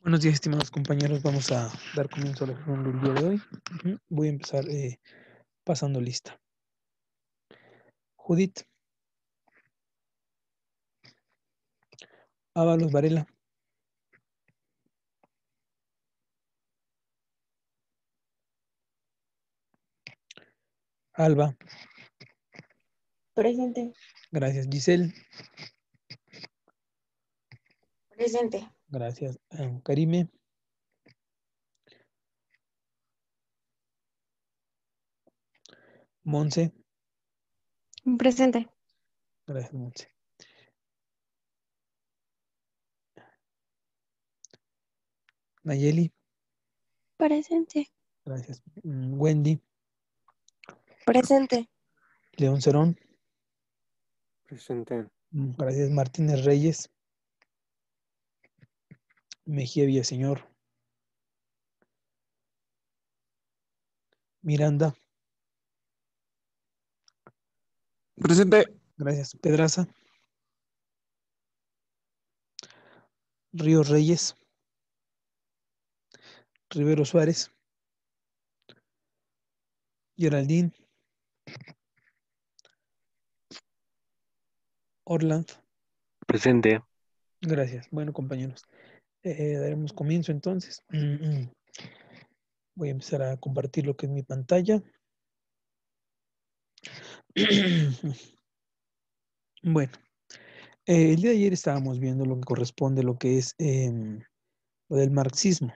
Buenos días, estimados compañeros. Vamos a dar comienzo a la sesión del día de hoy. Voy a empezar pasando lista. Judith, Ábalos Varela, Alba, Presente. gracias. Giselle, Presente. gracias. Karime, Monse, Presente. gracias, Monse. Nayeli, Presente. gracias. Wendy, Presente. León Cerón, Presente. gracias. Martínez Reyes, Mejía Villaseñor, Miranda, Presente. gracias. Pedraza, Ríos Reyes, Rivero Suárez, Geraldine, Orland, Presente. gracias. Bueno, compañeros, daremos comienzo entonces. Voy a empezar a compartir lo que es mi pantalla. Bueno, el día de ayer estábamos viendo lo que corresponde a lo que es lo del marxismo.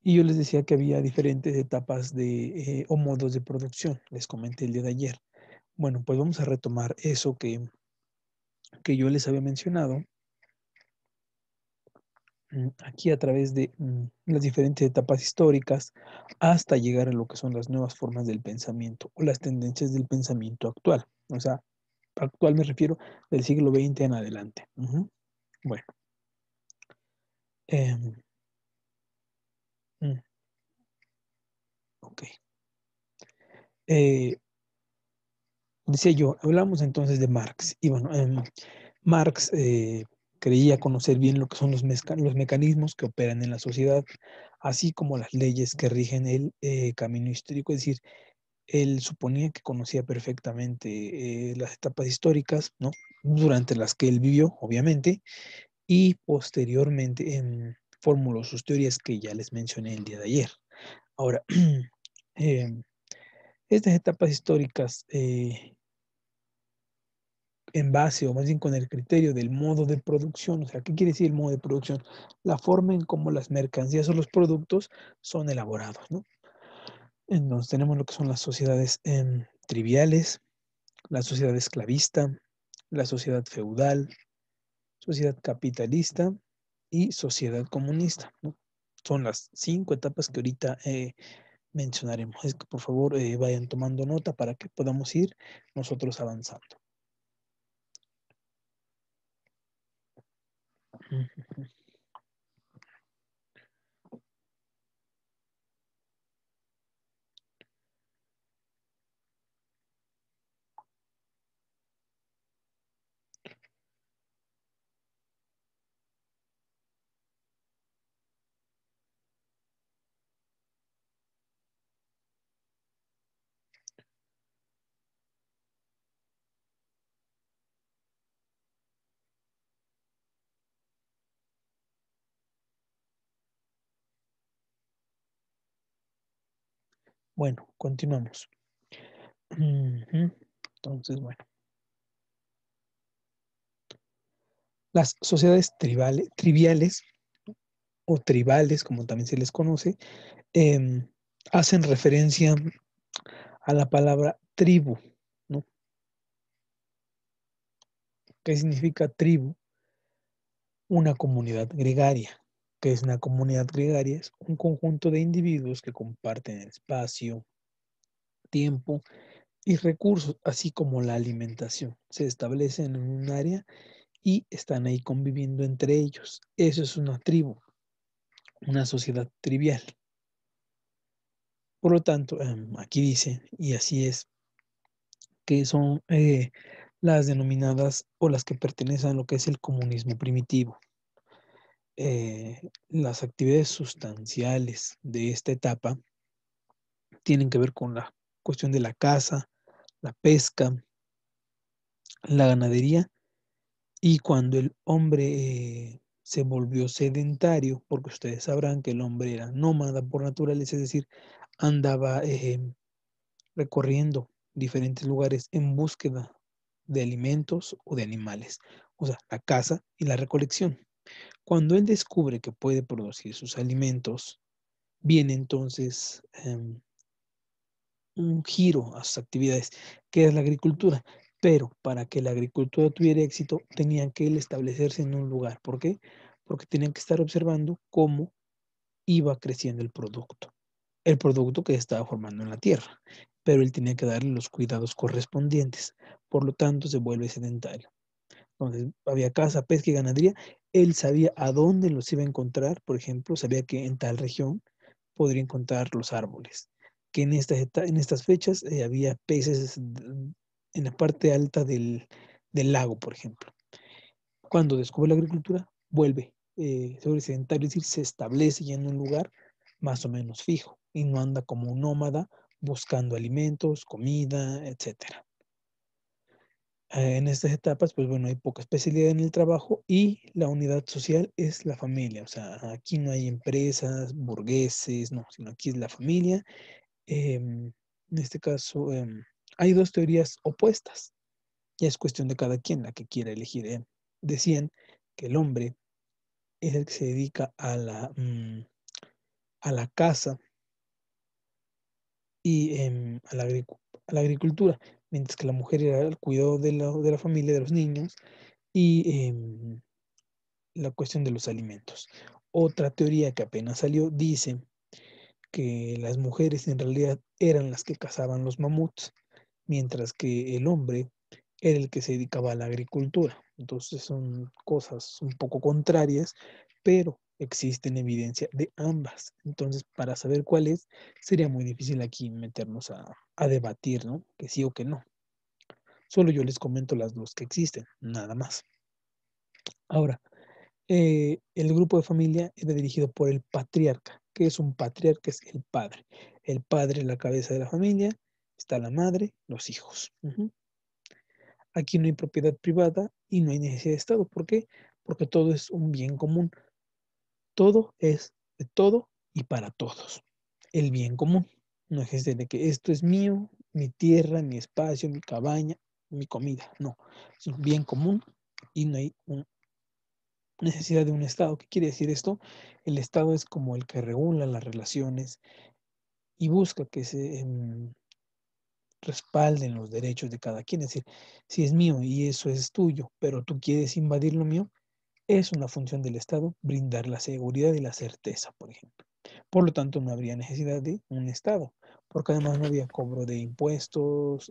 Y yo les decía que había diferentes etapas o modos de producción. Les comenté el día de ayer. Bueno, pues vamos a retomar eso que yo les había mencionado aquí a través de las diferentes etapas históricas hasta llegar a lo que son las nuevas formas del pensamiento o las tendencias del pensamiento actual. O sea, actual me refiero del siglo XX en adelante. Bueno, em, mm, ok. Eh, Decía yo, hablamos entonces de Marx. Y bueno, Marx creía conocer bien lo que son los mecanismos que operan en la sociedad, así como las leyes que rigen el camino histórico. Es decir, él suponía que conocía perfectamente las etapas históricas, ¿no? Durante las que él vivió, obviamente, y posteriormente formuló sus teorías que ya les mencioné el día de ayer. Ahora, em, estas etapas históricas, en base o más bien con el criterio del modo de producción, o sea, ¿qué quiere decir el modo de producción? La forma en cómo las mercancías o los productos son elaborados, ¿no? Entonces tenemos lo que son las sociedades triviales, la sociedad esclavista, la sociedad feudal, sociedad capitalista y sociedad comunista, ¿no? Son las 5 etapas que ahorita mencionaremos. Es que por favor vayan tomando nota para que podamos ir nosotros avanzando. Bueno, continuamos. Entonces, bueno, las sociedades triviales o tribales, como también se les conoce, em, hacen referencia a la palabra tribu, ¿no? ¿Qué significa tribu? Una comunidad gregaria. ¿Qué es una comunidad gregaria? Es un conjunto de individuos que comparten espacio, tiempo y recursos, así como la alimentación. Se establecen en un área y están ahí conviviendo entre ellos. Eso es una tribu, una sociedad trivial. Por lo tanto, aquí dice, y así es, que son las denominadas o las que pertenecen a lo que es el comunismo primitivo. las actividades sustanciales de esta etapa tienen que ver con la cuestión de la caza, la pesca, la ganadería, y cuando el hombre se volvió sedentario, porque ustedes sabrán que el hombre era nómada por naturaleza, es decir, andaba recorriendo diferentes lugares en búsqueda de alimentos o de animales, o sea, la caza y la recolección. Cuando él descubre que puede producir sus alimentos, viene entonces un giro a sus actividades, que es la agricultura. Pero para que la agricultura tuviera éxito, tenían que él establecerse en un lugar. ¿Por qué? Porque tenían que estar observando cómo iba creciendo el producto que se estaba formando en la tierra. Pero él tenía que darle los cuidados correspondientes. Por lo tanto, se vuelve sedentario. Entonces, había caza, pesca y ganadería. Él sabía a dónde los iba a encontrar. Por ejemplo, sabía que en tal región podría encontrar los árboles. Que en estas fechas había peces en la parte alta del lago, por ejemplo. Cuando descubre la agricultura, vuelve sobre sedentario, es decir, se establece ya en un lugar más o menos fijo y no anda como un nómada buscando alimentos, comida, etcétera. En estas etapas, pues bueno, hay poca especialidad en el trabajo y la unidad social es la familia. O sea, aquí no hay empresas, burgueses, no, sino aquí es la familia. En este caso, hay dos teorías opuestas. Ya es cuestión de cada quien la que quiera elegir. Decían que el hombre es el que se dedica a la caza y a la agricultura, mientras que la mujer era el cuidado de la familia, de los niños y la cuestión de los alimentos. Otra teoría que apenas salió dice que las mujeres en realidad eran las que cazaban los mamuts, mientras que el hombre era el que se dedicaba a la agricultura. Entonces son cosas un poco contrarias, pero existen evidencia de ambas. Entonces, para saber cuál es, sería muy difícil aquí meternos a debatir, ¿no? Que sí o que no. Solo yo les comento las dos que existen, nada más. Ahora, el grupo de familia era dirigido por el patriarca. ¿Qué es un patriarca? Es el padre. El padre es la cabeza de la familia, está la madre, los hijos. Aquí no hay propiedad privada y no hay necesidad de Estado. ¿Por qué? Porque todo es un bien común. Todo es de todo y para todos. El bien común. No existe de que esto es mío, mi tierra, mi espacio, mi cabaña, mi comida. No, es un bien común y no hay necesidad de un Estado. ¿Qué quiere decir esto? El Estado es como el que regula las relaciones y busca que se respalden los derechos de cada quien. Es decir, si es mío y eso es tuyo, pero tú quieres invadir lo mío, es una función del Estado brindar la seguridad y la certeza, por ejemplo. Por lo tanto, no habría necesidad de un Estado, porque además no había cobro de impuestos,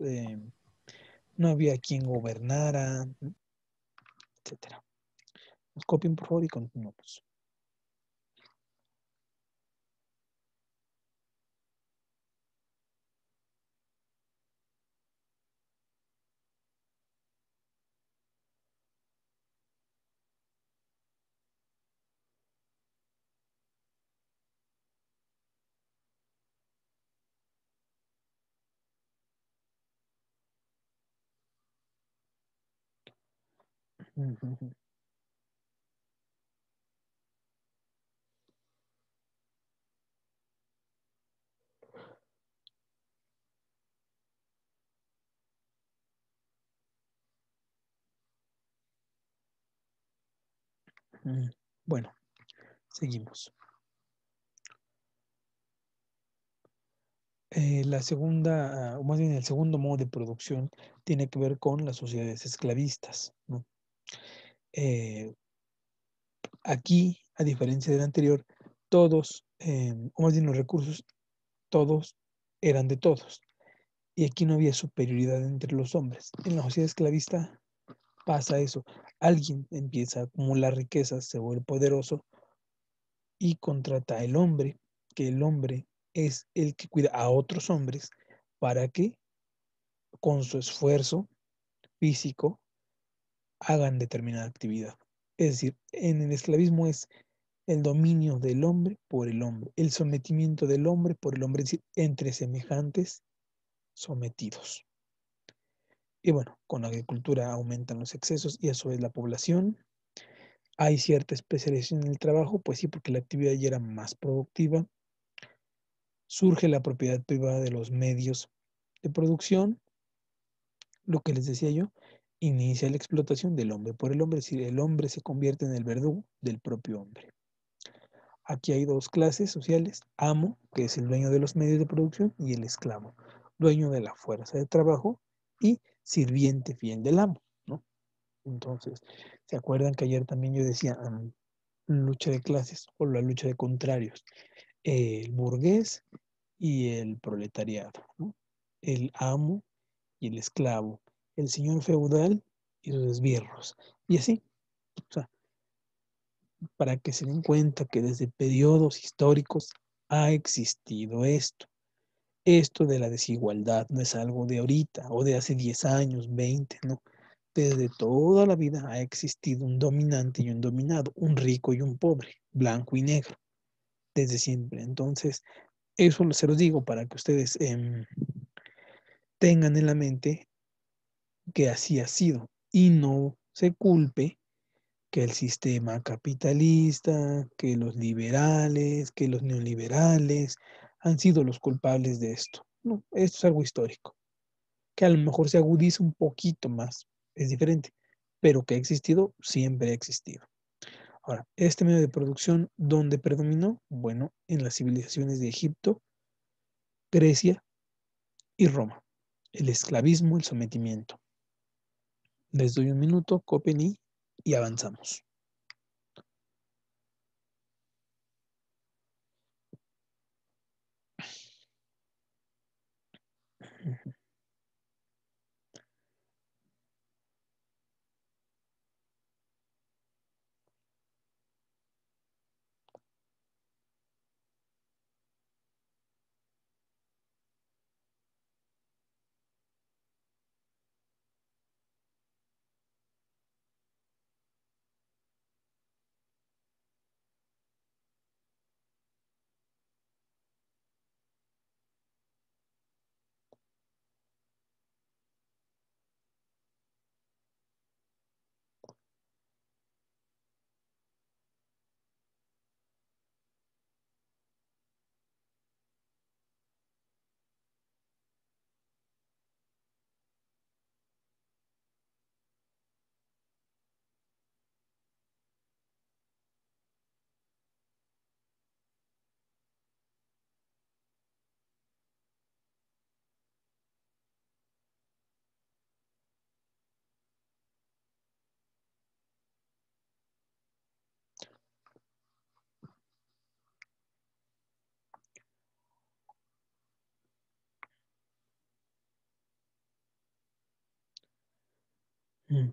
no había quien gobernara, etcétera. Nos copien, por favor, y continuamos. Bueno, seguimos. La segunda, o más bien el segundo modo de producción, tiene que ver con las sociedades esclavistas, ¿no? Aquí, a diferencia del anterior, todos, o más bien los recursos, todos eran de todos. Y aquí no había superioridad entre los hombres. En la sociedad esclavista pasa eso. Alguien empieza a acumular riquezas, se vuelve poderoso y contrata al hombre, que el hombre es el que cuida a otros hombres para que con su esfuerzo físico hagan determinada actividad. Es decir, en el esclavismo es el dominio del hombre por el hombre, el sometimiento del hombre por el hombre, es decir, entre semejantes sometidos. Y bueno, con la agricultura aumentan los excesos y eso es la población. Hay cierta especialización en el trabajo, pues sí, porque la actividad ya era más productiva. Surge la propiedad privada de los medios de producción, lo que les decía yo, inicia la explotación del hombre por el hombre, es decir, el hombre se convierte en el verdugo del propio hombre. Aquí hay dos clases sociales, amo, que es el dueño de los medios de producción, y el esclavo, dueño de la fuerza de trabajo y sirviente fiel del amo, ¿no? Entonces, ¿se acuerdan que ayer también yo decía lucha de clases o la lucha de contrarios? El burgués y el proletariado, ¿no? El amo y el esclavo, el señor feudal y sus esbirros. Y así, o sea, para que se den cuenta que desde periodos históricos ha existido esto. Esto de la desigualdad no es algo de ahorita o de hace 10 años, 20, no. Desde toda la vida ha existido un dominante y un dominado, un rico y un pobre, blanco y negro, desde siempre. Entonces, eso se los digo para que ustedes tengan en la mente que así ha sido y no se culpe que el sistema capitalista, que los liberales, que los neoliberales han sido los culpables de esto. No, esto es algo histórico, que a lo mejor se agudiza un poquito más, es diferente, pero que ha existido, siempre ha existido. Ahora, este medio de producción, ¿dónde predominó? Bueno, en las civilizaciones de Egipto, Grecia y Roma. El esclavismo, el sometimiento. Les doy un minuto, copen y avanzamos.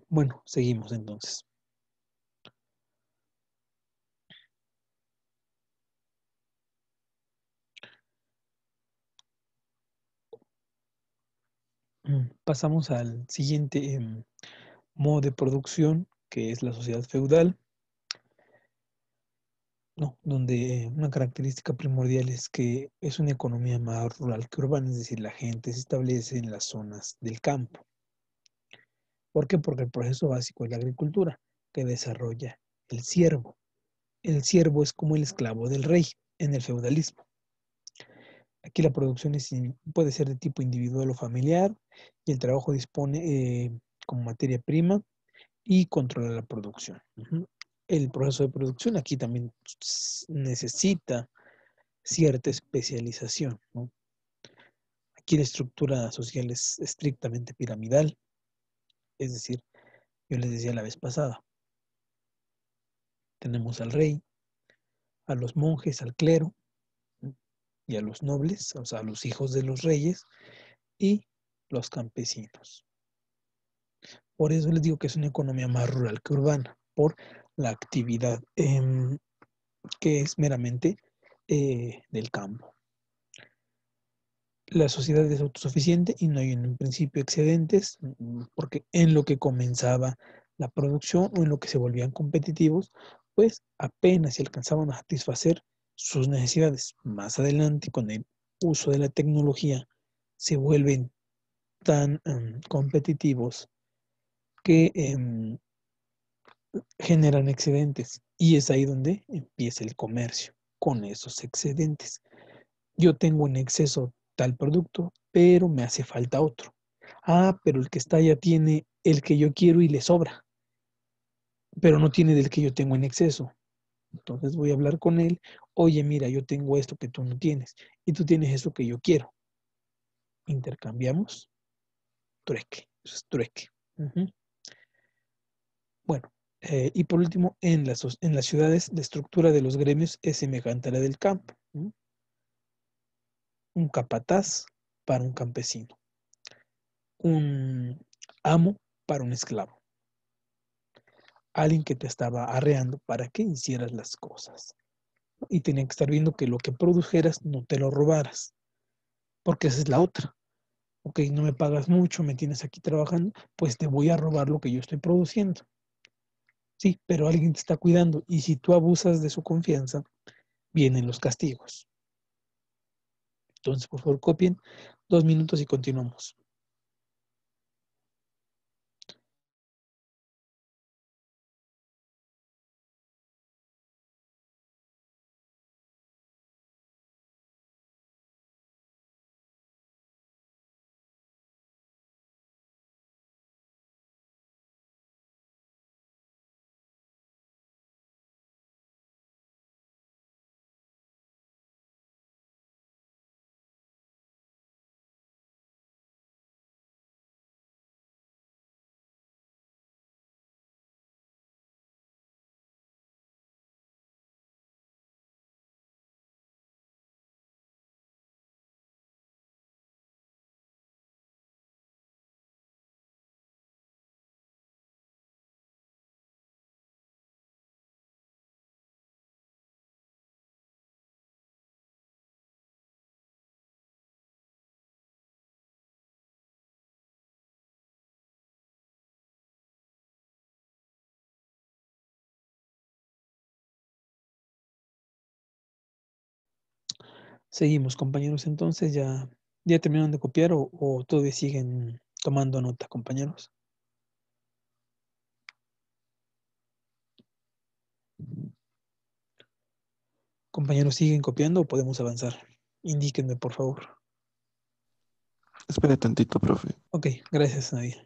Bueno, seguimos entonces. Pasamos al siguiente modo de producción, que es la sociedad feudal, ¿no? Donde una característica primordial es que es una economía más rural que urbana, es decir, la gente se establece en las zonas del campo. ¿Por qué? Porque el proceso básico es la agricultura, que desarrolla el siervo. El siervo es como el esclavo del rey en el feudalismo. Aquí la producción puede ser de tipo individual o familiar y el trabajo dispone como materia prima y controla la producción. El proceso de producción aquí también necesita cierta especialización, ¿no? Aquí la estructura social es estrictamente piramidal, es decir, yo les decía la vez pasada, tenemos al rey, a los monjes, al clero, ¿no? Y a los nobles, o sea, a los hijos de los reyes y los campesinos. Por eso les digo que es una economía más rural que urbana, por la actividad que es meramente del campo. La sociedad es autosuficiente y no hay en un principio excedentes, porque en lo que comenzaba la producción o en lo que se volvían competitivos, pues apenas si alcanzaban a satisfacer sus necesidades. Más adelante, con el uso de la tecnología, se vuelven tan competitivos que generan excedentes. Y es ahí donde empieza el comercio, con esos excedentes. Yo tengo en exceso tal producto, pero me hace falta otro. Ah, pero el que está ya tiene el que yo quiero y le sobra, pero no tiene del que yo tengo en exceso. Entonces voy a hablar con él. Oye, mira, yo tengo esto que tú no tienes y tú tienes eso que yo quiero. Intercambiamos. Trueque. Eso es trueque. Ujú. Bueno, y por último, en las ciudades, la estructura de los gremios es semejante a la del campo. ¿No? Un capataz para un campesino. Un amo para un esclavo. Alguien que te estaba arreando para que hicieras las cosas. Y tenía que estar viendo que lo que produjeras no te lo robaras. Porque esa es la otra. Ok, no me pagas mucho, me tienes aquí trabajando, pues te voy a robar lo que yo estoy produciendo. Sí, pero alguien te está cuidando y si tú abusas de su confianza, vienen los castigos. Entonces, por favor, copien 2 minutos y continuamos. Seguimos, compañeros. Entonces, ¿ya terminaron de copiar o todavía siguen tomando nota, compañeros? Compañeros, ¿siguen copiando o podemos avanzar? Indíquenme, por favor. Espere tantito, profe. Ok, gracias, Nadia.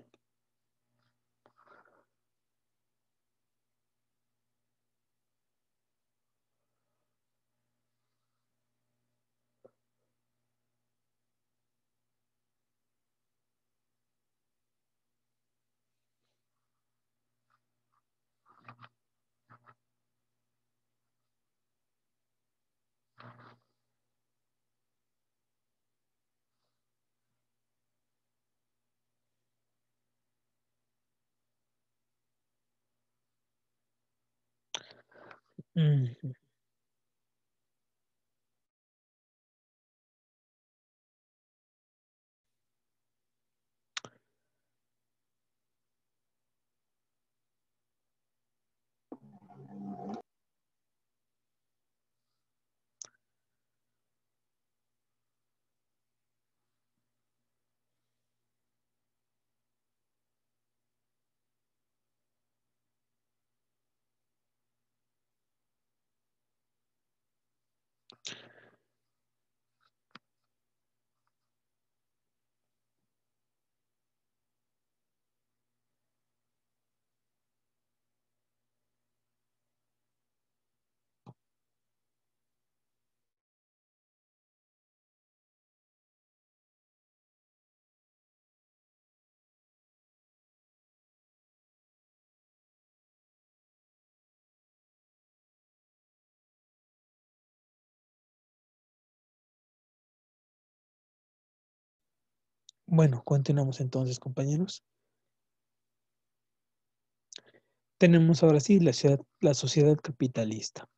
Mm, Bueno, continuamos entonces, compañeros. Tenemos ahora sí la sociedad capitalista.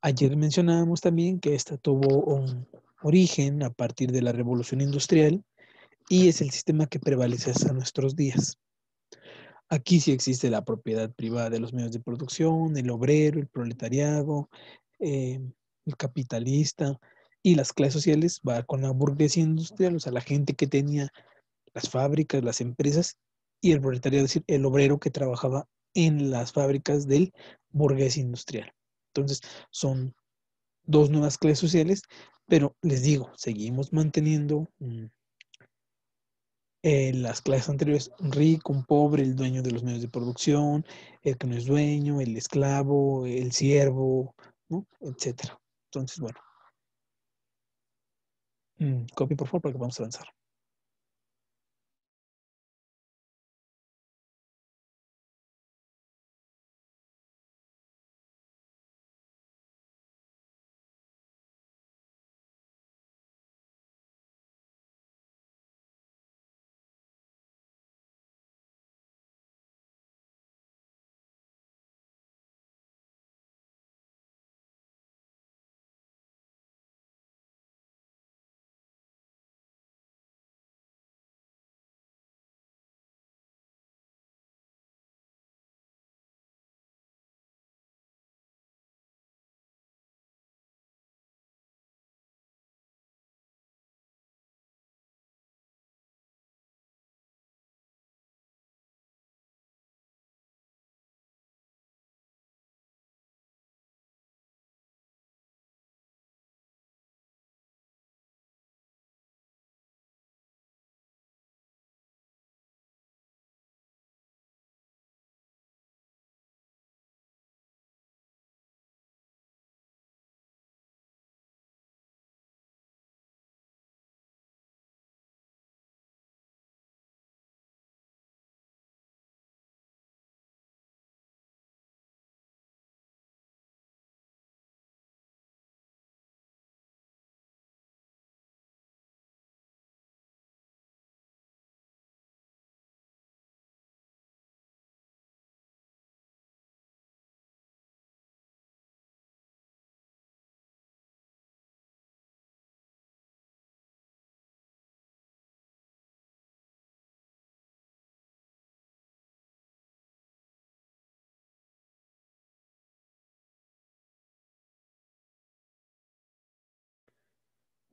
Ayer mencionábamos también que esta tuvo un origen a partir de la revolución industrial y es el sistema que prevalece hasta nuestros días. Aquí sí existe la propiedad privada de los medios de producción, el obrero, el proletariado, eh, el capitalista y las clases sociales va con la burguesía industrial, o sea, la gente que tenía las fábricas, las empresas y el proletariado, es decir, el obrero que trabajaba en las fábricas del burgués industrial. Entonces, son dos nuevas clases sociales, pero les digo, seguimos manteniendo las clases anteriores, un rico, un pobre, el dueño de los medios de producción, el que no es dueño, el esclavo, el siervo, ¿no? Etcétera. Entonces, bueno, copy por favor para que vamos a avanzar.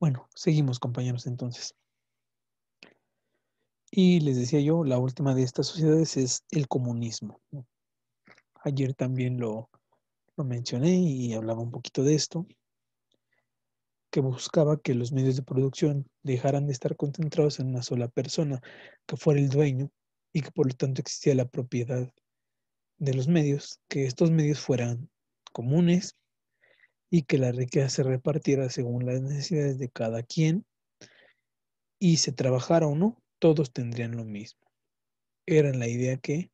Bueno, seguimos compañeros entonces. Y les decía yo, la última de estas sociedades es el comunismo, ¿no? Ayer también lo mencioné y hablaba un poquito de esto, que buscaba que los medios de producción dejaran de estar concentrados en una sola persona, que fuera el dueño y que por lo tanto existía la propiedad de los medios, que estos medios fueran comunes y que la riqueza se repartiera según las necesidades de cada quien y se trabajara o no, todos tendrían lo mismo. Era la idea que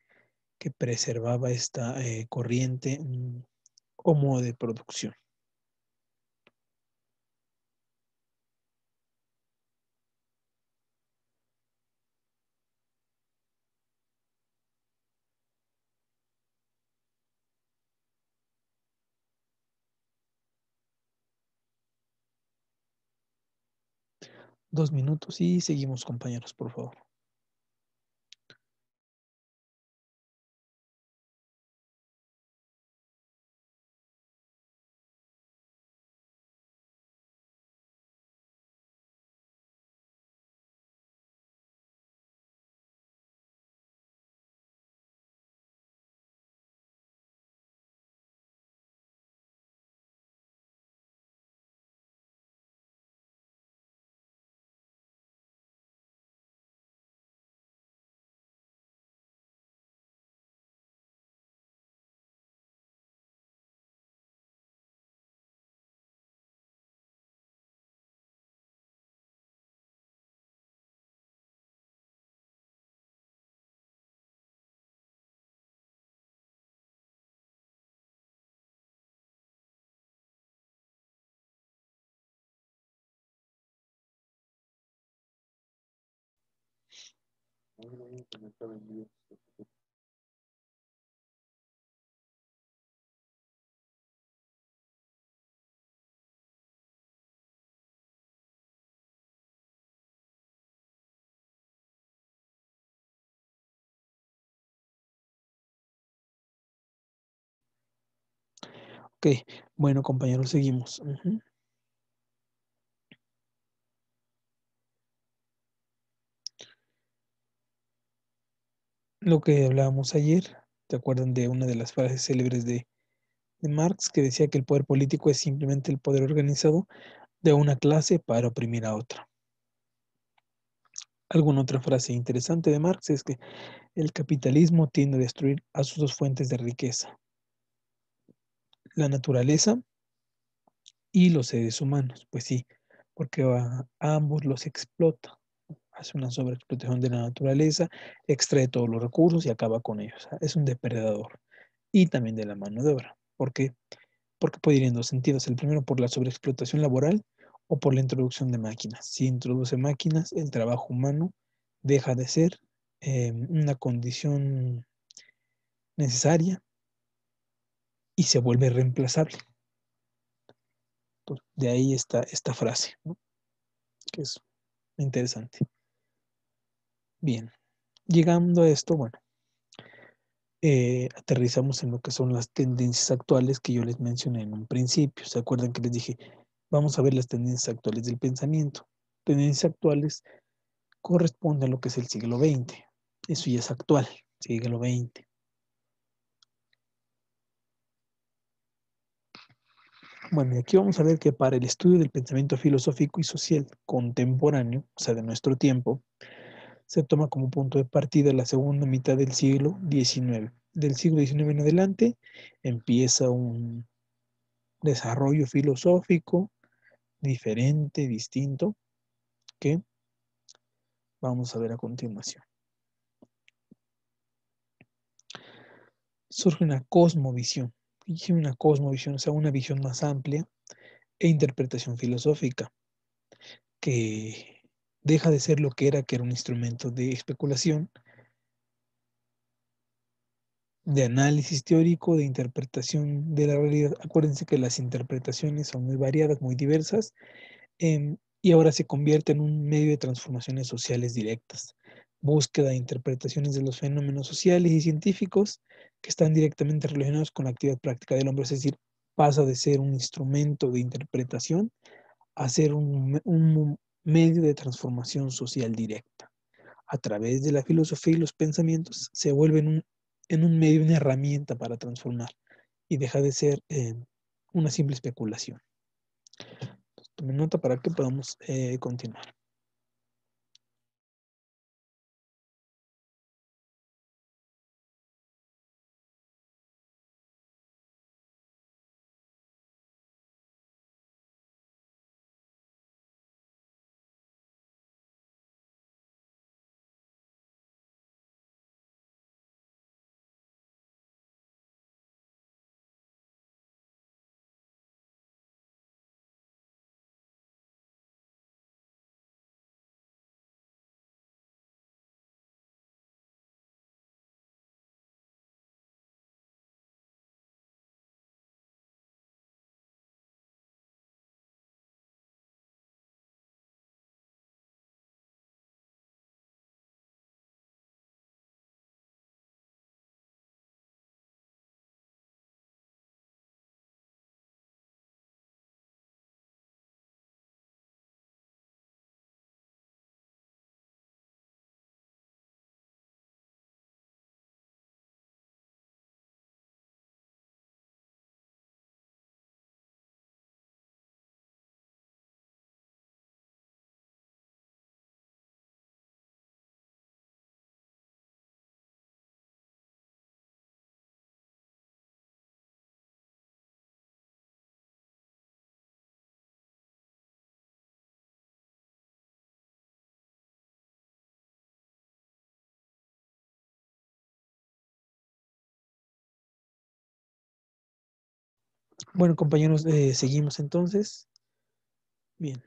preservaba esta corriente o modo de producción. Dos minutos y seguimos, compañeros, por favor. Ok, bueno, compañeros, seguimos. Lo que hablábamos ayer, ¿te acuerdan de una de las frases célebres de Marx que decía que el poder político es simplemente el poder organizado de una clase para oprimir a otra? Alguna otra frase interesante de Marx es que el capitalismo tiende a destruir a sus dos fuentes de riqueza, la naturaleza y los seres humanos. Pues sí, porque a ambos los explota, hace una sobreexplotación de la naturaleza, extrae todos los recursos y acaba con ellos. Es un depredador. Y también de la mano de obra. ¿Por qué? Porque puede ir en dos sentidos. El primero por la sobreexplotación laboral o por la introducción de máquinas. Si introduce máquinas, el trabajo humano deja de ser una condición necesaria y se vuelve reemplazable. Entonces, de ahí está esta frase, ¿no? Que es interesante. Bien, llegando a esto, bueno, aterrizamos en lo que son las tendencias actuales que yo les mencioné en un principio. ¿Se acuerdan que les dije, vamos a ver las tendencias actuales del pensamiento? Tendencias actuales corresponde a lo que es el siglo XX. Eso ya es actual, siglo XX. Bueno, y aquí vamos a ver que para el estudio del pensamiento filosófico y social contemporáneo, o sea, de nuestro tiempo, se toma como punto de partida la segunda mitad del siglo XIX. Del siglo XIX en adelante empieza un desarrollo filosófico diferente, distinto, que vamos a ver a continuación. Surge una cosmovisión, y una cosmovisión, o sea, una visión más amplia e interpretación filosófica, que deja de ser lo que era un instrumento de especulación, de análisis teórico, de interpretación de la realidad. Acuérdense que las interpretaciones son muy variadas, muy diversas, y ahora se convierte en un medio de transformaciones sociales directas, búsqueda de interpretaciones de los fenómenos sociales y científicos que están directamente relacionados con la actividad práctica del hombre, es decir, pasa de ser un instrumento de interpretación a ser un medio de transformación social directa. A través de la filosofía y los pensamientos se vuelven en un medio, una herramienta para transformar y deja de ser una simple especulación. Tomen nota para que podamos continuar. Bueno, compañeros, seguimos entonces. Bien.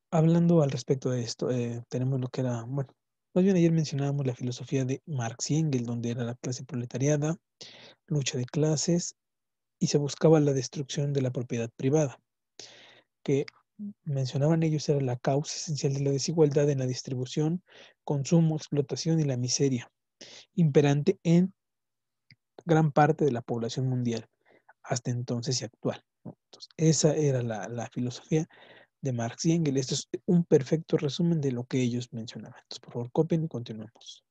Hablando al respecto de esto, tenemos lo que era, bueno, más bien ayer mencionábamos la filosofía de Marx y Engels, donde era la clase proletariada, lucha de clases, y se buscaba la destrucción de la propiedad privada, que mencionaban ellos era la causa esencial de la desigualdad en la distribución, consumo, explotación y la miseria, imperante en gran parte de la población mundial. hasta entonces y actual, ¿no? Entonces, esa era la filosofía de Marx y Engels. Esto es un perfecto resumen de lo que ellos mencionaban. Entonces, por favor, copien y continuemos.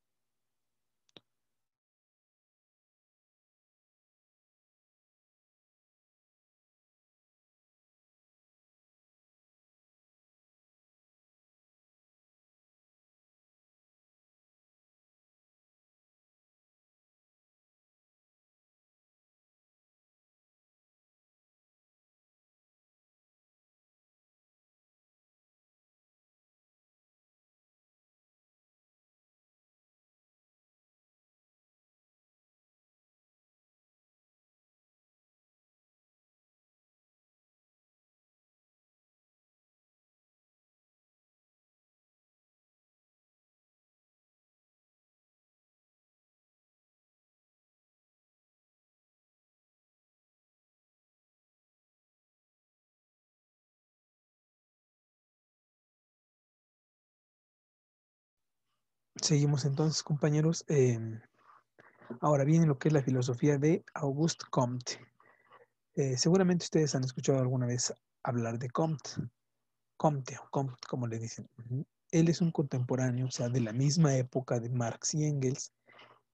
Seguimos entonces, compañeros. Ahora viene lo que es la filosofía de Auguste Comte. Seguramente ustedes han escuchado alguna vez hablar de Comte. Comte o Comte, como le dicen. Él es un contemporáneo, o sea, de la misma época de Marx y Engels,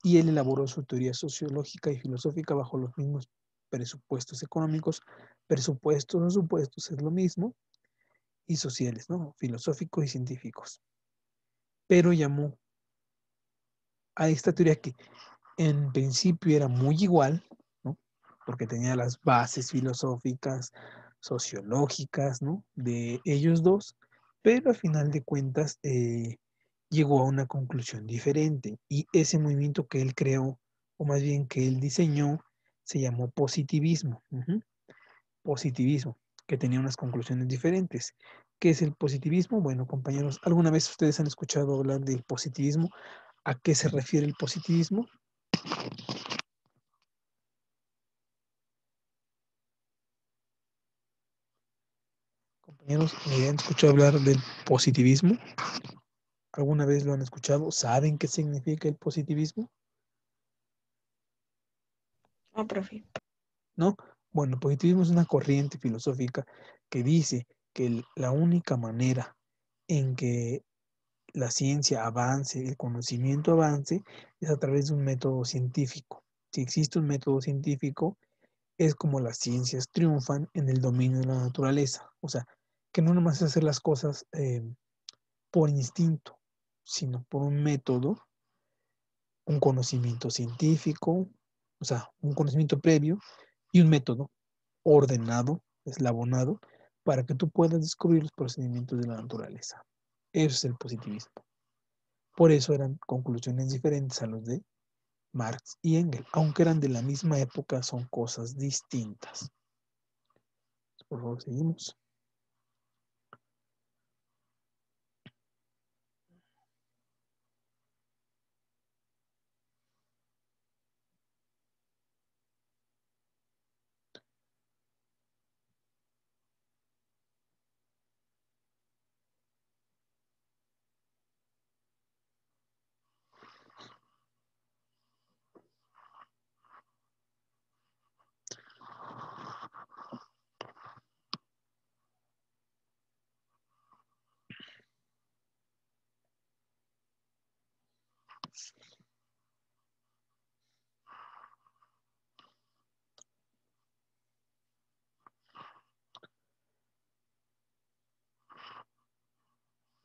y él elaboró su teoría sociológica y filosófica bajo los mismos presupuestos económicos, presupuestos o supuestos es lo mismo, y sociales, ¿no? Filosóficos y científicos. Pero llamó a esta teoría que en principio era muy igual, ¿no? Porque tenía las bases filosóficas, sociológicas, ¿no? De ellos dos, pero a final de cuentas llegó a una conclusión diferente y ese movimiento que él creó, o más bien que él diseñó, se llamó positivismo. Positivismo, que tenía unas conclusiones diferentes. ¿Qué es el positivismo? Bueno, compañeros, ¿alguna vez ustedes han escuchado hablar del positivismo? ¿A qué se refiere el positivismo? Compañeros, ¿me han escuchado hablar del positivismo? ¿Alguna vez lo han escuchado? ¿Saben qué significa el positivismo? No, profe. ¿No? Bueno, el positivismo es una corriente filosófica que dice que la única manera en que la ciencia avance, el conocimiento avance, es a través de un método científico. Si existe un método científico, es como las ciencias triunfan en el dominio de la naturaleza. O sea, que no nomás es hacer las cosas por instinto, sino por un método, un conocimiento científico, o sea, un conocimiento previo y un método ordenado, eslabonado, para que tú puedas descubrir los procedimientos de la naturaleza. Eso es el positivismo. Por eso eran conclusiones diferentes a los de Marx y Engels, aunque eran de la misma época, son cosas distintas. Por favor, seguimos.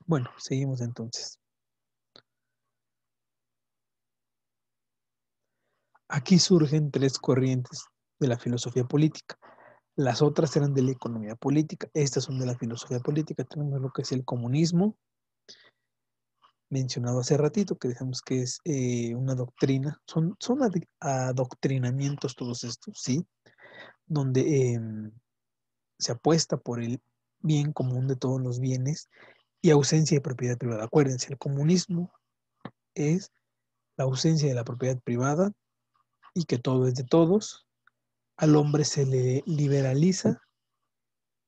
Bueno, seguimos entonces. Aquí surgen tres corrientes de la filosofía política. Las otras eran de la economía política. Estas son de la filosofía política. Tenemos lo que es el comunismo, mencionado hace ratito, que digamos que es una doctrina. Son adoctrinamientos todos estos, ¿sí? Donde se apuesta por el bien común de todos los bienes y ausencia de propiedad privada. Acuérdense, el comunismo es la ausencia de la propiedad privada y que todo es de todos. Al hombre se le liberaliza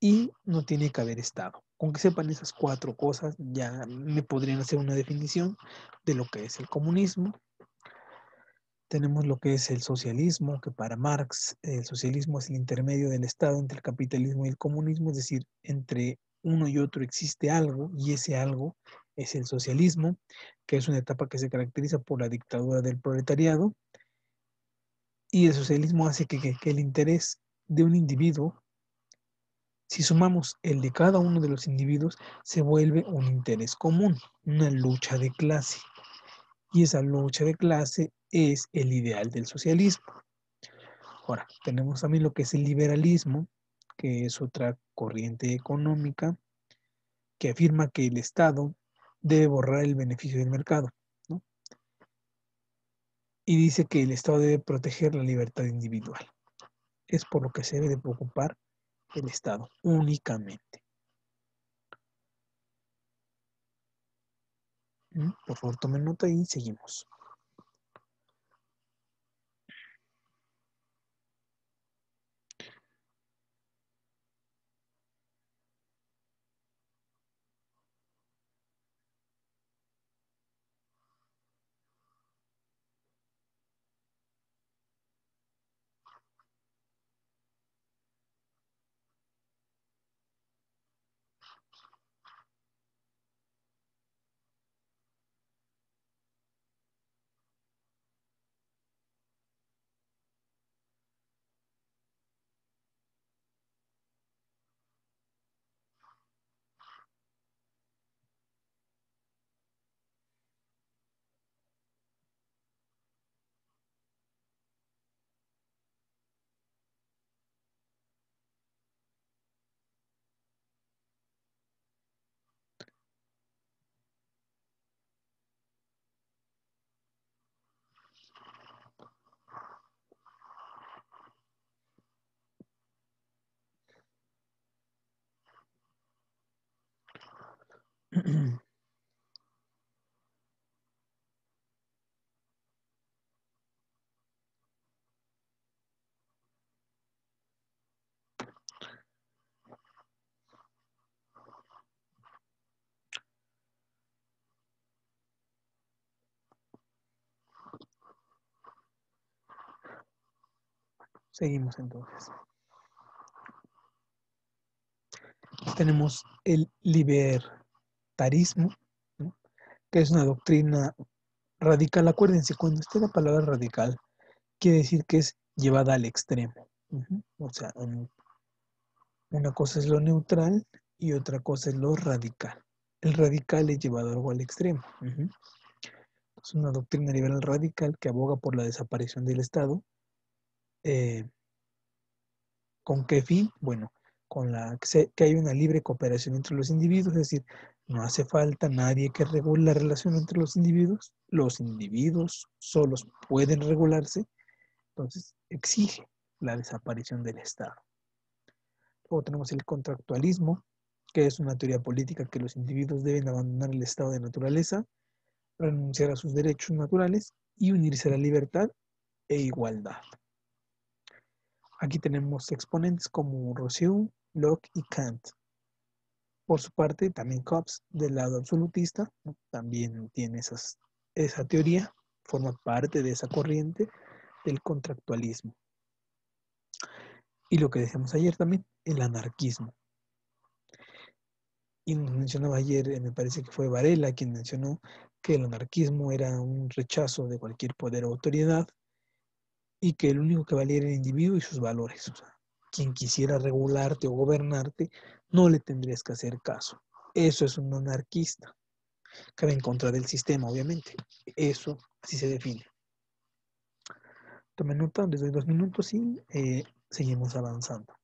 y no tiene que haber Estado. Con que sepan esas cuatro cosas, ya me podrían hacer una definición de lo que es el comunismo. Tenemos lo que es el socialismo, que para Marx el socialismo es el intermedio del Estado entre el capitalismo y el comunismo, es decir, entre uno y otro existe algo y ese algo es el socialismo, que es una etapa que se caracteriza por la dictadura del proletariado, y el socialismo hace que el interés de un individuo, si sumamos el de cada uno de los individuos, se vuelve un interés común, una lucha de clase. Y esa lucha de clase es el ideal del socialismo. Ahora, tenemos también lo que es el liberalismo, que es otra corriente económica que afirma que el Estado debe borrar el beneficio del mercado, ¿no? Y dice que el Estado debe proteger la libertad individual. Es por lo que se debe de preocupar el Estado únicamente. Por favor, tomen nota y seguimos. Seguimos entonces. Tenemos el libertarismo, ¿no? Que es una doctrina radical. Acuérdense, cuando esté la palabra radical, quiere decir que es llevada al extremo. O sea, una cosa es lo neutral y otra cosa es lo radical. El radical es llevado algo al extremo. Es una doctrina liberal radical que aboga por la desaparición del Estado. ¿Con qué fin? Bueno, con que hay una libre cooperación entre los individuos, es decir, no hace falta nadie que regule la relación entre los individuos solos pueden regularse, entonces exige la desaparición del Estado. Luego tenemos el contractualismo, que es una teoría política que los individuos deben abandonar el estado de naturaleza, renunciar a sus derechos naturales y unirse a la libertad e igualdad. Aquí tenemos exponentes como Rousseau, Locke y Kant. Por su parte, también Hobbes, del lado absolutista, ¿no? También tiene esa teoría, forma parte de esa corriente del contractualismo. Y lo que decíamos ayer también, el anarquismo. Y nos mencionaba ayer, me parece que fue Varela quien mencionó que el anarquismo era un rechazo de cualquier poder o autoridad y que el único que valía era el individuo y sus valores. O sea, quien quisiera regularte o gobernarte, no le tendrías que hacer caso. Eso es un anarquista. Cabe en contra del sistema, obviamente. Eso así se define. Tomen nota, les doy 2 minutos y seguimos avanzando.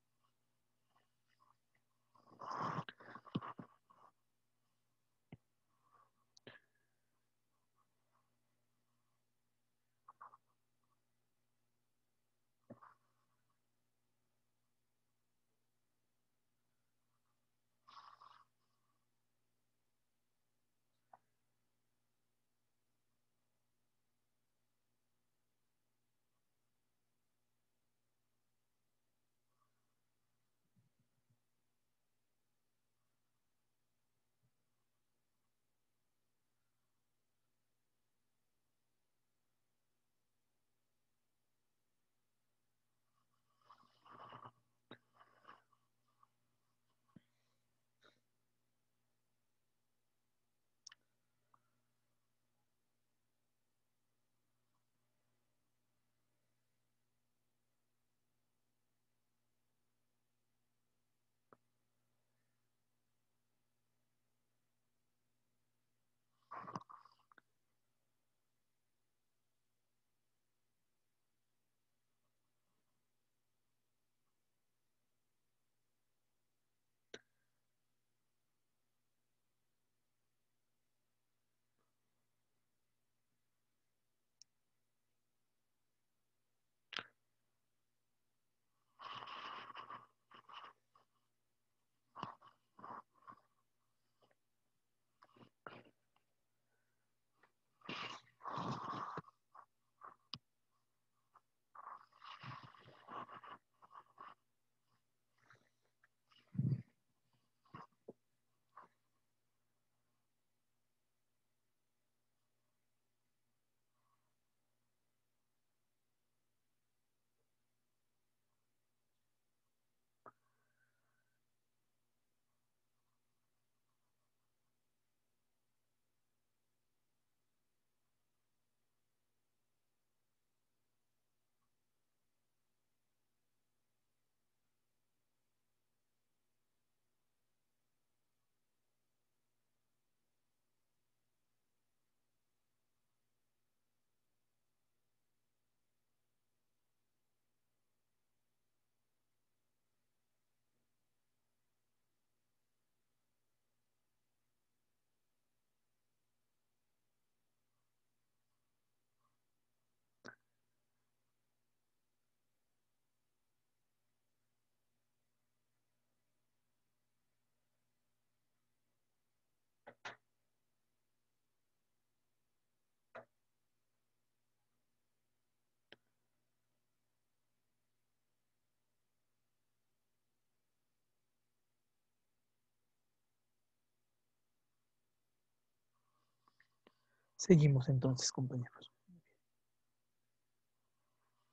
Seguimos entonces, compañeros.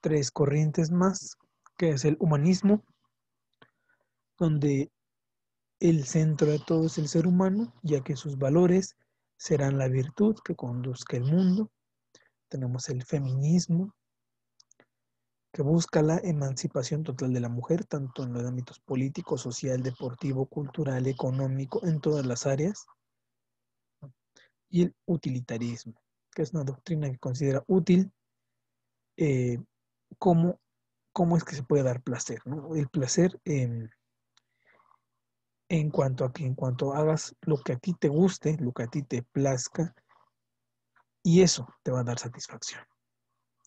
3 corrientes más, que es el humanismo, donde el centro de todo es el ser humano, ya que sus valores serán la virtud que conduzca el mundo. Tenemos el feminismo, que busca la emancipación total de la mujer, tanto en los ámbitos político, social, deportivo, cultural, económico, en todas las áreas. Y el utilitarismo, que es una doctrina que considera útil eh, cómo es que se puede dar placer, ¿no? El placer en cuanto a que en cuanto hagas lo que a ti te guste, lo que a ti te plazca, y eso te va a dar satisfacción.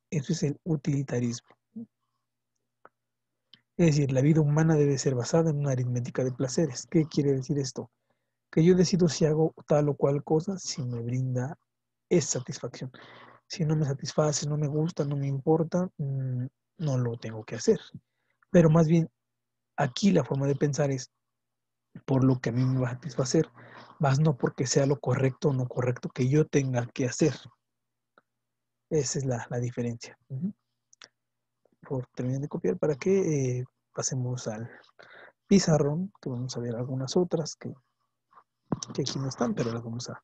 Eso es el utilitarismo. Es decir, la vida humana debe ser basada en una aritmética de placeres. ¿Qué quiere decir esto? Que yo decido si hago tal o cual cosa si me brinda esa satisfacción. Si no me satisface, no me gusta, no me importa, no lo tengo que hacer. Pero más bien, aquí la forma de pensar es por lo que a mí me va a satisfacer, más no porque sea lo correcto o no correcto que yo tenga que hacer. Esa es la diferencia. Por terminar de copiar para que pasemos al pizarrón, que vamos a ver algunas otras que aquí no están, pero las vamos a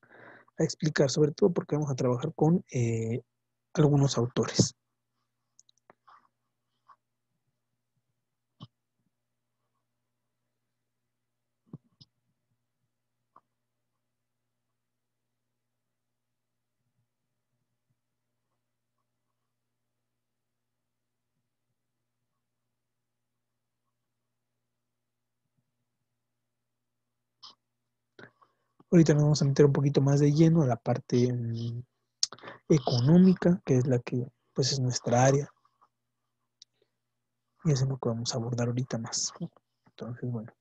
explicar, sobre todo porque vamos a trabajar con algunos autores. Ahorita nos vamos a meter un poquito más de lleno a la parte económica, que es la que pues es nuestra área. Y eso es lo que vamos a abordar ahorita más. Entonces, bueno,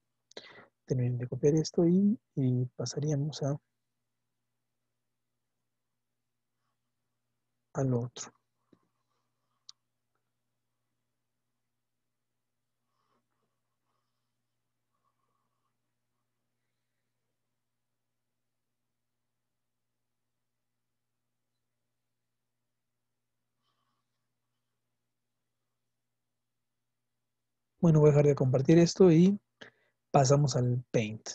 terminen de copiar esto y pasaríamos a lo otro. Bueno, voy a dejar de compartir esto y pasamos al Paint.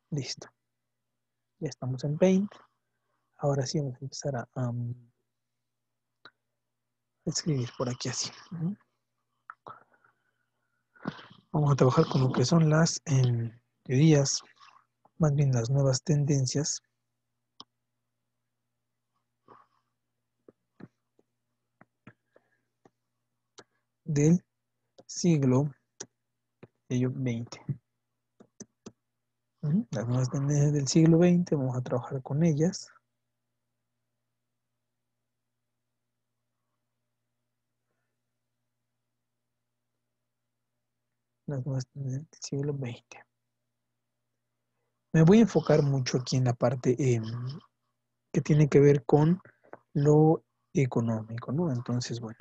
Listo. Ya estamos en Paint. Ahora sí vamos a empezar a escribir por aquí así. Vamos a trabajar con lo que son las teorías, más bien las nuevas tendencias del siglo XX. Las nuevas tendencias del siglo XX, vamos a trabajar con ellas. Las nuevas tendencias del siglo XX. Me voy a enfocar mucho aquí en la parte que tiene que ver con lo económico, ¿no? Entonces, bueno.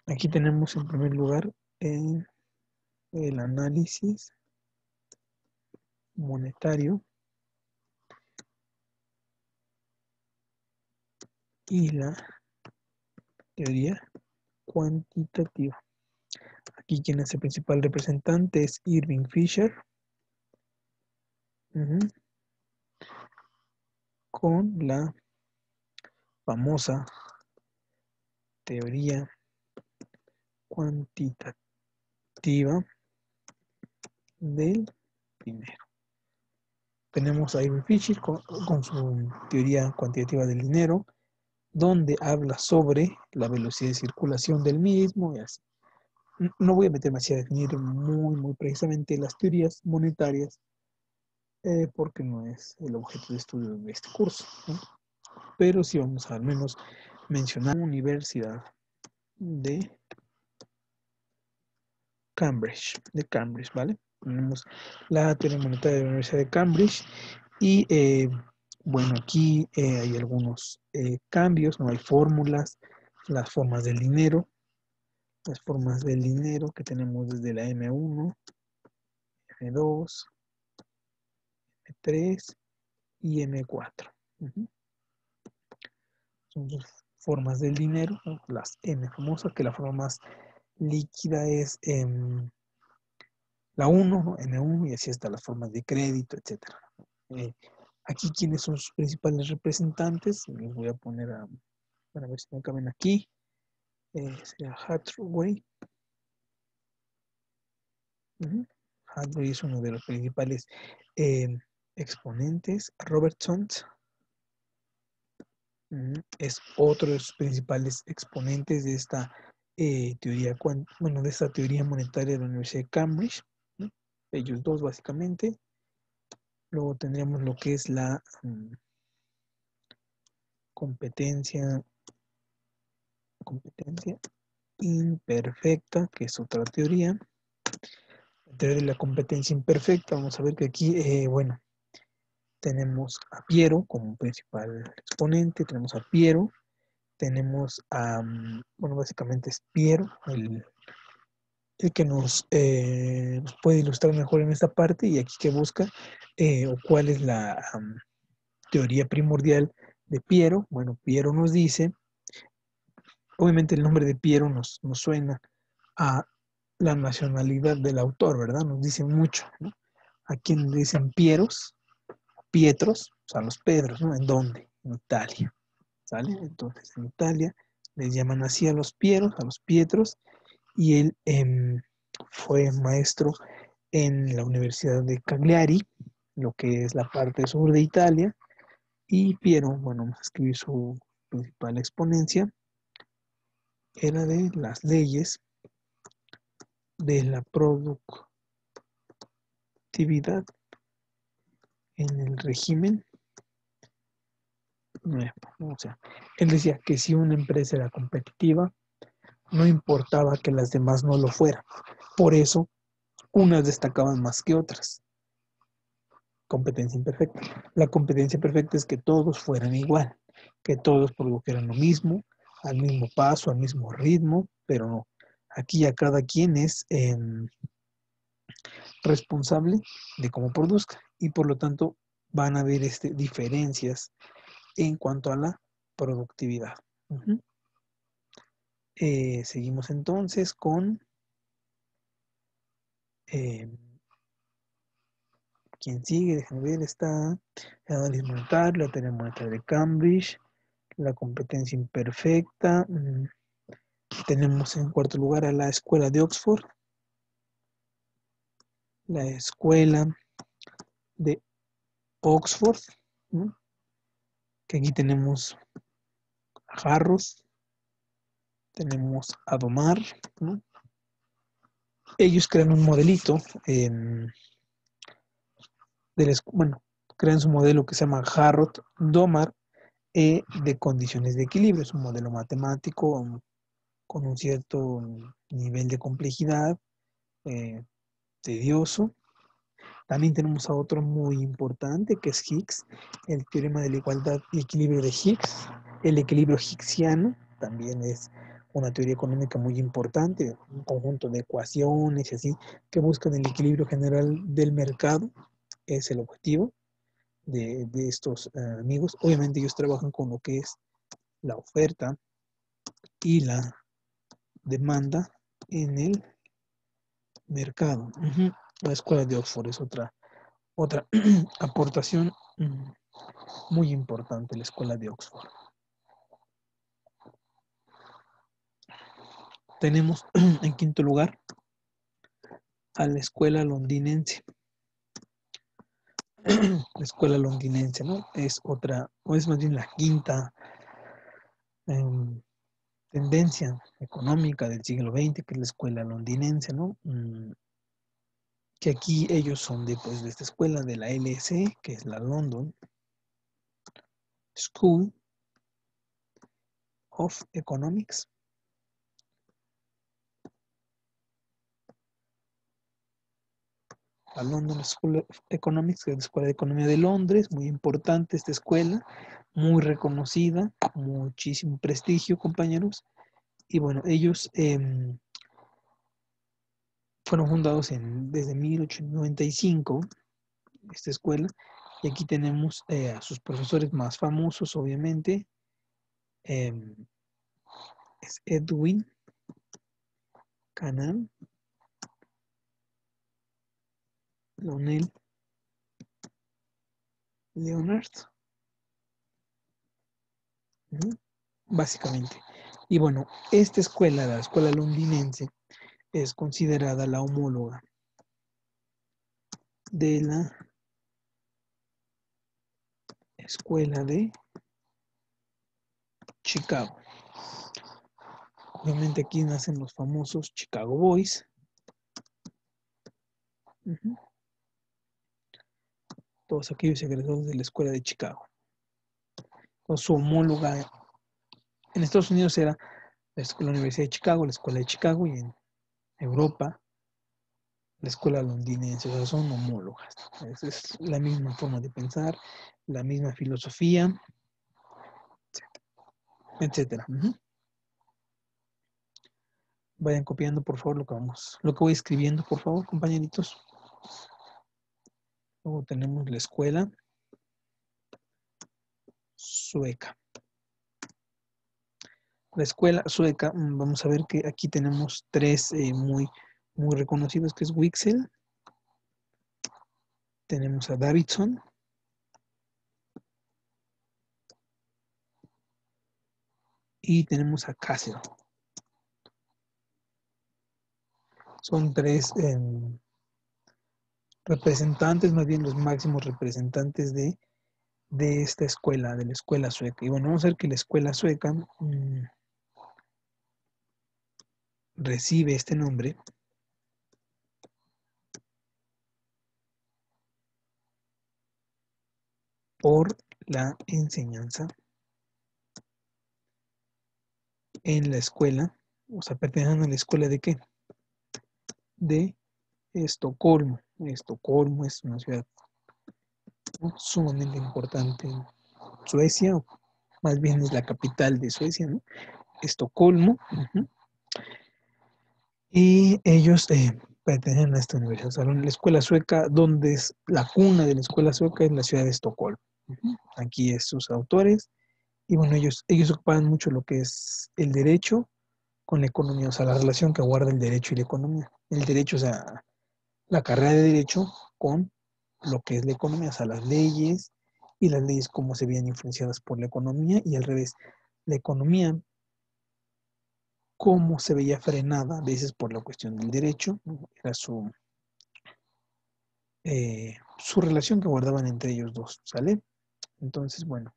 Aquí tenemos en primer lugar el análisis monetario y la teoría cuantitativa. Aquí quien es el principal representante es Irving Fisher. Con la famosa teoría cuantitativa del dinero. Tenemos a Irving Fisher con su teoría cuantitativa del dinero, donde habla sobre la velocidad de circulación del mismo y así. No voy a meterme así a definir muy precisamente las teorías monetarias, porque no es el objeto de estudio de este curso, ¿no? Pero sí vamos a al menos mencionar la Universidad de Cambridge, ¿vale? Tenemos la teoría monetaria de la Universidad de Cambridge y bueno, aquí hay algunos cambios, no hay fórmulas, las formas del dinero, las formas del dinero que tenemos desde la M1, M2, M3 y M4. Son sus formas del dinero, ¿no? Las M famosas, que la forma más líquida es la 1, ¿no? M1, y así hasta las formas de crédito, etc. Aquí, ¿quiénes son sus principales representantes? Los voy a poner para ver si me caben aquí. Sería Hathaway. Hathaway es uno de los principales exponentes. Robertson es otro de los principales exponentes de esta teoría, de esta teoría monetaria de la Universidad de Cambridge, ¿no? Ellos dos básicamente. Luego tendríamos lo que es la competencia imperfecta, que es otra teoría. La teoría de la competencia imperfecta, vamos a ver que aquí, tenemos a Piero como principal exponente, tenemos a Piero, tenemos a, básicamente es Piero, el que nos puede ilustrar mejor en esta parte, y aquí que busca, o cuál es la teoría primordial de Piero. Bueno, Piero nos dice, obviamente el nombre de Piero nos suena a la nacionalidad del autor, ¿verdad? Nos dice mucho, ¿no? A quien le dicen Pieros, Pietros, o sea, los Pedros, ¿no? ¿En dónde? En Italia, ¿sale? Entonces, en Italia les llaman así a los Pieros, a los Pietros, y él fue maestro en la Universidad de Cagliari, lo que es la parte sur de Italia, y Piero, vamos a escribir su principal exponencia, era de las leyes de la productividad en el régimen. O sea, él decía que si una empresa era competitiva, no importaba que las demás no lo fueran. Por eso, unas destacaban más que otras. Competencia imperfecta. La competencia perfecta es que todos fueran igual, que todos produjeran lo mismo, al mismo paso, al mismo ritmo, pero no. Aquí ya cada quien es responsable de cómo produzca, y por lo tanto van a haber diferencias en cuanto a la productividad. Seguimos entonces con ¿quién sigue? Déjenme ver, está el análisis monetario, la teoría monetaria de Cambridge, la competencia imperfecta. Tenemos en cuarto lugar a la escuela de Oxford, la escuela de Oxford, ¿no? Que aquí tenemos a Harros, tenemos a Domar, ¿no? Ellos crean un modelito, crean su modelo que se llama Harrod-Domar de condiciones de equilibrio. Es un modelo matemático con un cierto nivel de complejidad, tedioso. También tenemos a otro muy importante que es Higgs, el teorema de la igualdad y equilibrio de Higgs. El equilibrio higsiano también es una teoría económica muy importante, un conjunto de ecuaciones y así que buscan el equilibrio general del mercado. Es el objetivo de estos amigos. Obviamente ellos trabajan con lo que es la oferta y la demanda en el mercado. La escuela de Oxford es otra aportación muy importante, la escuela de Oxford. Tenemos en quinto lugar a la escuela londinense. La escuela londinense, ¿no? Es otra, o es más bien la quinta tendencia económica del siglo XX, que es la escuela londinense, ¿no? Que aquí ellos son de esta escuela de la LSE, que es la London School of Economics. La London School of Economics, que es la Escuela de Economía de Londres, muy importante esta escuela, muy reconocida, muchísimo prestigio, compañeros. Y bueno, ellos fueron fundados desde 1895, esta escuela, y aquí tenemos a sus profesores más famosos, obviamente. Es Edwin Canaan, Lionel Leonard, básicamente. Y bueno, esta escuela, la escuela londinense, es considerada la homóloga de la escuela de Chicago. Obviamente aquí nacen los famosos Chicago Boys. Todos aquellos egresados de la escuela de Chicago. Entonces, su homóloga en Estados Unidos era la Universidad de Chicago, la escuela de Chicago, y en Europa la escuela londinense. O sea, son homólogas. Es la misma forma de pensar, la misma filosofía, etcétera. Vayan copiando, por favor, lo que voy escribiendo, por favor, compañeritos. Luego tenemos la escuela sueca. La escuela sueca, vamos a ver que aquí tenemos tres muy reconocidos, que es Wixel, tenemos a Davidson y tenemos a Castle. Son tres representantes, más bien los máximos representantes de esta escuela, de la escuela sueca. Y bueno, vamos a ver que la escuela sueca recibe este nombre por la enseñanza en la escuela, o sea, pertenecen a la escuela ¿de qué? De Estocolmo. Estocolmo es una ciudad sumamente importante en Suecia, o más bien es la capital de Suecia, ¿no? Estocolmo. Y ellos pertenecen a esta universidad. O sea, la escuela sueca, donde es la cuna de la escuela sueca, es la ciudad de Estocolmo. Aquí es sus autores. Y bueno, ellos ocupan mucho lo que es el derecho con la economía, o sea, la relación que guarda el derecho y la economía. El derecho, o sea, la carrera de derecho con lo que es la economía, o sea, las leyes y las leyes cómo se veían influenciadas por la economía y al revés, la economía cómo se veía frenada a veces por la cuestión del derecho, era su relación que guardaban entre ellos dos, ¿sale? Entonces, bueno,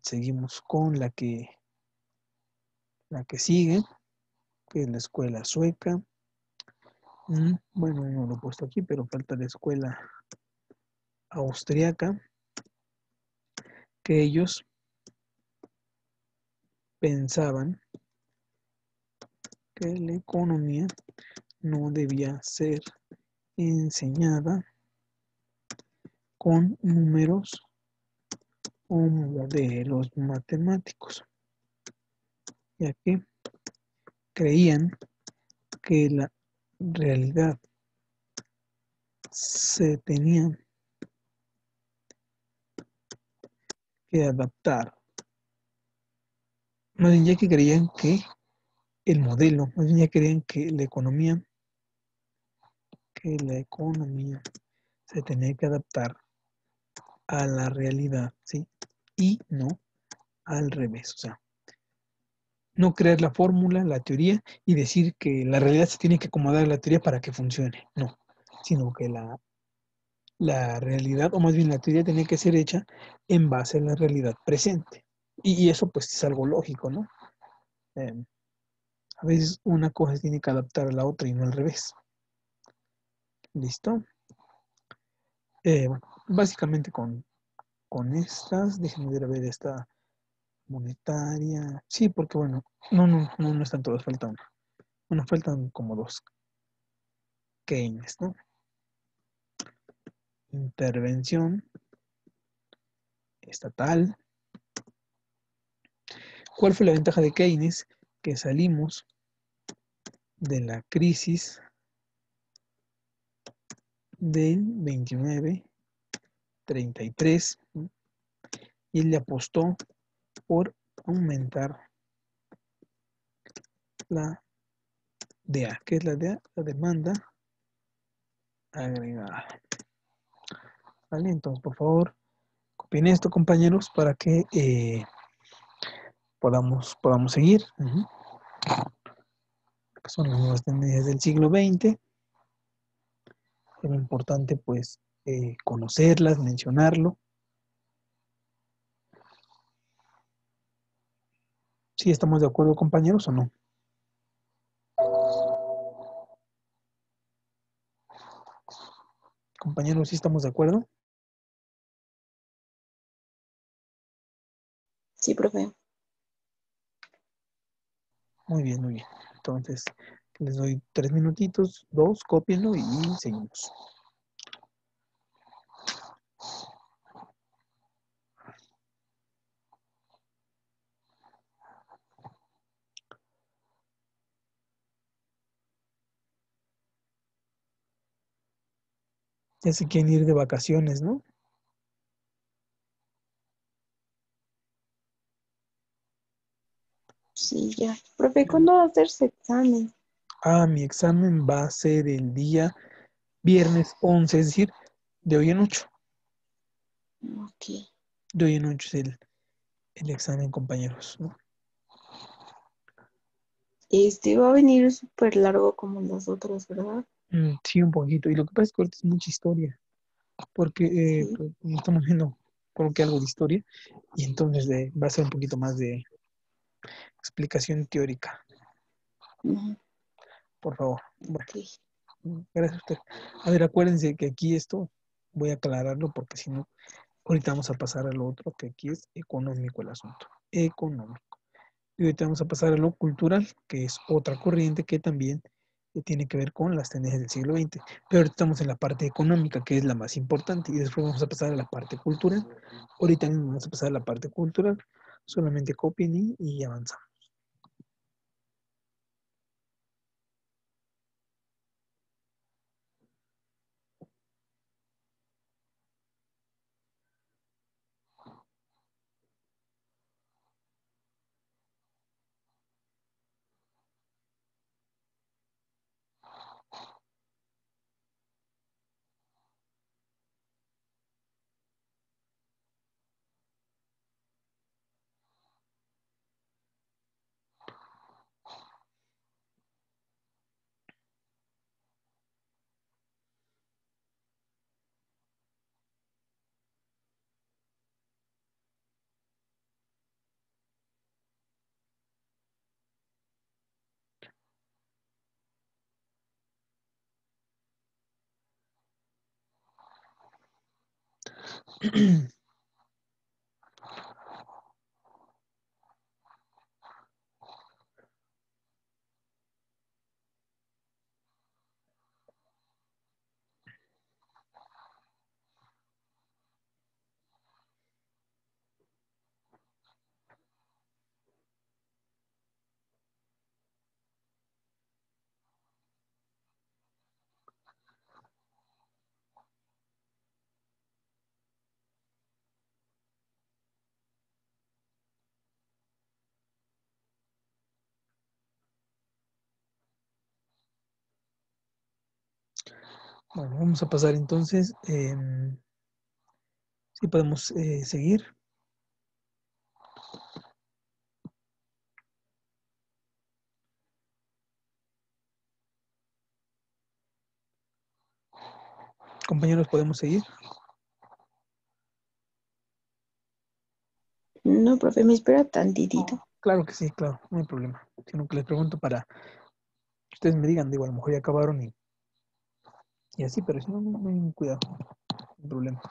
seguimos con la que sigue, que es la escuela sueca. Bueno, no lo he puesto aquí, pero falta la escuela austriaca, que ellos pensaban que la economía no debía ser enseñada con números o modelos matemáticos, ya que creían que la realidad se tenía que adaptar. Más bien ya que creían que el modelo, más bien ya creían que la economía se tenía que adaptar a la realidad, ¿sí? Y no al revés, o sea, no crear la fórmula, la teoría y decir que la realidad se tiene que acomodar a la teoría para que funcione, no, sino que la realidad, o más bien la teoría tenía que ser hecha en base a la realidad presente. Y eso pues es algo lógico, ¿no? A veces una cosa se tiene que adaptar a la otra y no al revés. ¿Listo? Bueno, básicamente con estas, déjenme ver a ver esta monetaria. Sí, porque bueno, no están todas, faltan. Bueno, faltan como dos. Keynes, ¿no? Intervención estatal. ¿Cuál fue la ventaja de Keynes? Que salimos de la crisis del 29-33, y él le apostó por aumentar la DA. ¿Qué es la DA? La demanda agregada. ¿Vale? Entonces, por favor, copien esto, compañeros, para que podamos seguir. Son las nuevas tendencias del siglo XX. Es importante, pues, conocerlas, mencionarlo. ¿Sí estamos de acuerdo, compañeros, o no? Compañeros, ¿sí estamos de acuerdo? Sí, profe. Muy bien, muy bien. Entonces, les doy 3 minutitos, 2, cópienlo y seguimos. Ya se quieren ir de vacaciones, ¿no? Sí, ya. Profe, ¿cuándo va a hacerse examen? Mi examen va a ser el día viernes 11, es decir, de hoy en 8. Ok. De hoy en 8 es el examen, compañeros, ¿no? Este va a venir súper largo como los otros, ¿verdad? Sí, un poquito. Y lo que pasa es que ahorita es mucha historia, porque Sí. pues, estamos viendo, creo que algo de historia, y entonces va a ser un poquito más de explicación teórica, Ujú, por favor. Bueno, ok. gracias a usted. A ver, acuérdense que aquí esto voy a aclararlo porque si no, ahorita vamos a pasar a lo otro, que aquí es económico el asunto. Económico. Y ahorita vamos a pasar a lo cultural, que es otra corriente que también tiene que ver con las tendencias del siglo XX. Pero ahorita estamos en la parte económica, que es la más importante, y después vamos a pasar a la parte cultural. Ahorita mismo vamos a pasar a la parte cultural. Solamente copien y avanzamos. Bueno, vamos a pasar entonces. Si podemos seguir. Compañeros, podemos seguir. No, profe, me espera tantitito. Claro que sí, claro, no hay problema. Sino que les pregunto para que ustedes me digan, digo, a lo mejor ya acabaron y así, pero si no, no hay ningún cuidado, no hay problema.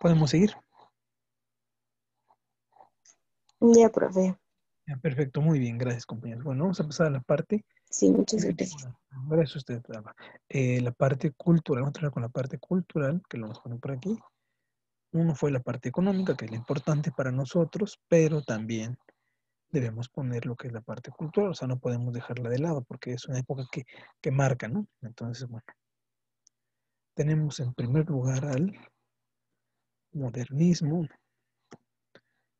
¿Podemos seguir? Ya, profe. Ya, perfecto, muy bien, gracias compañeros. Bueno, vamos a pasar a la parte Sí, muchas gracias. cultural. Gracias a usted, Alba. La parte cultural, vamos a trabajar con la parte cultural, que lo vamos a poner por aquí. Uno fue la parte económica, que es la importante para nosotros, pero también debemos poner lo que es la parte cultural, o sea, no podemos dejarla de lado porque es una época que marca, ¿no? Entonces, bueno, tenemos en primer lugar al modernismo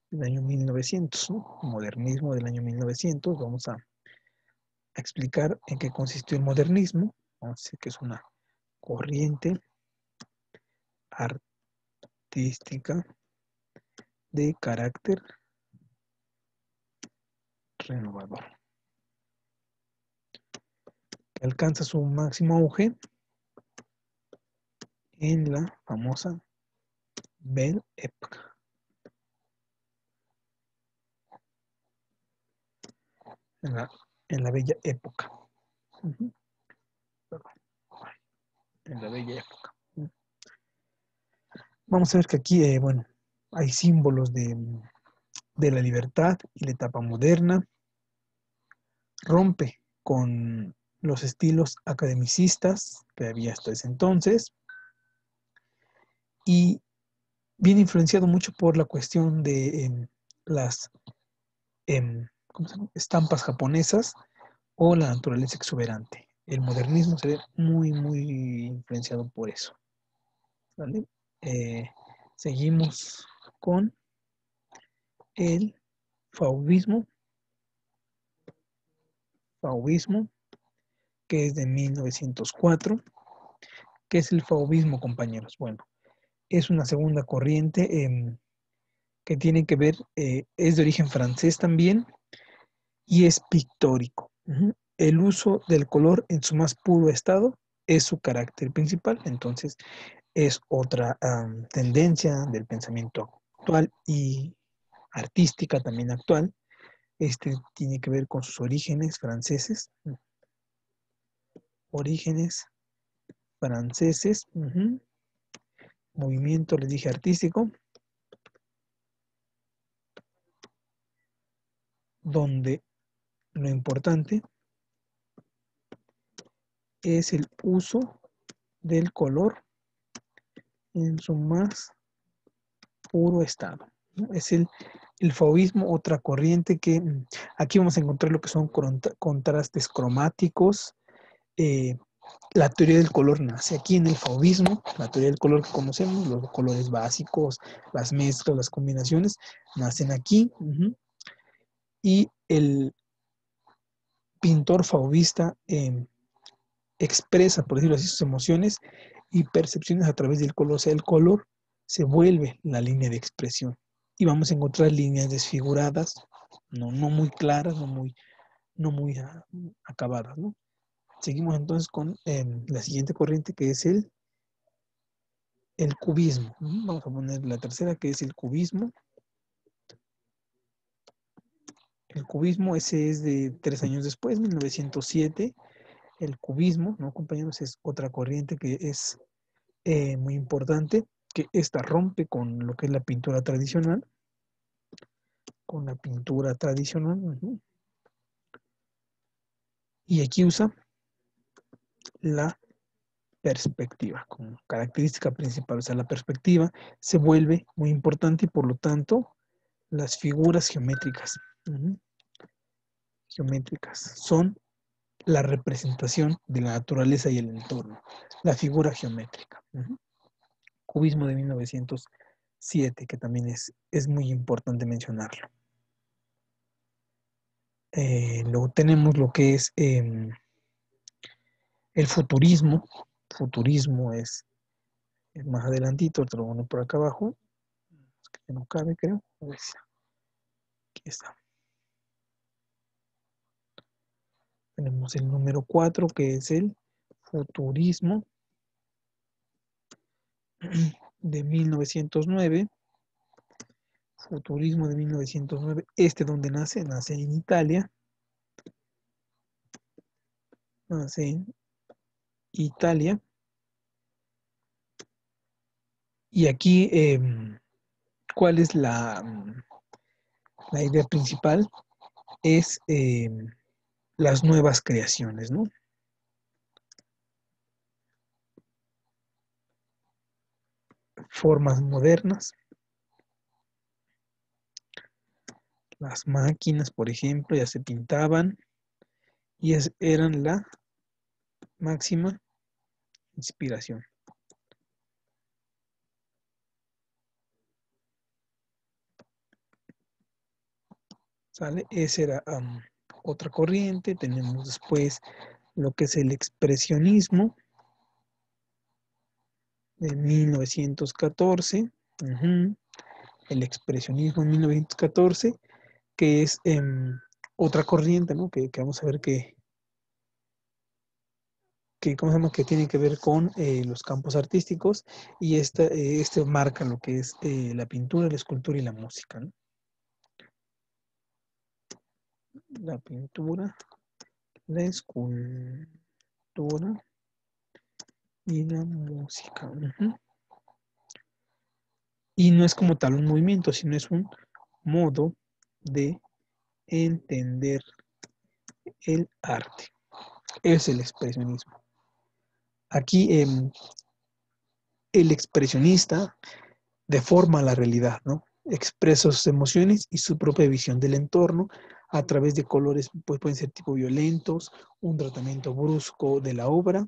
del año 1900, ¿no? Modernismo del año 1900, vamos a explicar en qué consistió el modernismo, vamos a decir que es una corriente artística de carácter renovador, que alcanza su máximo auge en la famosa Belle Époque, en la bella época. Ujú. Perdón. En la bella época. Vamos a ver que aquí, bueno, hay símbolos de la libertad y la etapa moderna. Rompe con los estilos academicistas que había hasta ese entonces y viene influenciado mucho por la cuestión de las ¿cómo se llama? Estampas japonesas o la naturaleza exuberante. El modernismo se ve muy, muy influenciado por eso. ¿Vale? Eh, Seguimos con el fauvismo, fauvismo, que es de 1904. ¿Qué es el fauvismo, compañeros? Bueno, es una segunda corriente que tiene que ver, es de origen francés también y es pictórico. Ujú. El uso del color en su más puro estado es su carácter principal, entonces es otra tendencia del pensamiento actual y artística también actual. Este tiene que ver con sus orígenes franceses. Orígenes franceses. Ujú. Movimiento, les dije, artístico, donde lo importante es el uso del color en su más puro estado, ¿no? Es el fauvismo, otra corriente que aquí vamos a encontrar lo que son contrastes cromáticos. eh, la teoría del color nace aquí en el fauvismo, la teoría del color que conocemos, los colores básicos, las mezclas, las combinaciones, nacen aquí. Y el pintor fauvista expresa, por decirlo así, sus emociones y percepciones a través del color. O sea, el color se vuelve la línea de expresión. Y vamos a encontrar líneas desfiguradas, no muy claras, no muy acabadas, ¿no? Seguimos entonces con la siguiente corriente que es el cubismo. Vamos a poner la tercera que es el cubismo. El cubismo, ese es de 3 años después, 1907. El cubismo, ¿no, compañeros? Es otra corriente que es muy importante, que esta rompe con lo que es la pintura tradicional, con la pintura tradicional, y aquí usa la perspectiva como característica principal. O sea, la perspectiva se vuelve muy importante y por lo tanto las figuras geométricas, geométricas son la representación de la naturaleza y el entorno, la figura geométrica. Cubismo de 1907, que también es muy importante mencionarlo. Luego tenemos lo que es el futurismo. Futurismo es más adelantito, te lo voy a poner por acá abajo. Es que no cabe, creo. A ver si aquí está. Tenemos el número 4, que es el futurismo de 1909. Futurismo de 1909. Donde nace en Italia. Nace en Italia. Y aquí, ¿cuál es la idea principal? Es las nuevas creaciones, ¿no? Formas modernas. Las máquinas, por ejemplo, ya se pintaban y eran la máxima inspiración. ¿Sale? Esa era otra corriente. Tenemos después lo que es el expresionismo de 1914. El expresionismo en 1914, que es otra corriente, ¿no? Que vamos a ver ¿cómo se llama? Que tiene que ver con los campos artísticos, y este marca lo que es la pintura, la escultura y la música, ¿no? La pintura, la escultura y la música. Y no es como tal un movimiento, sino es un modo de entender el arte. Es el expresionismo. Aquí el expresionista deforma la realidad, ¿no? Expresa sus emociones y su propia visión del entorno a través de colores, pues pueden ser tipo violentos, un tratamiento brusco de la obra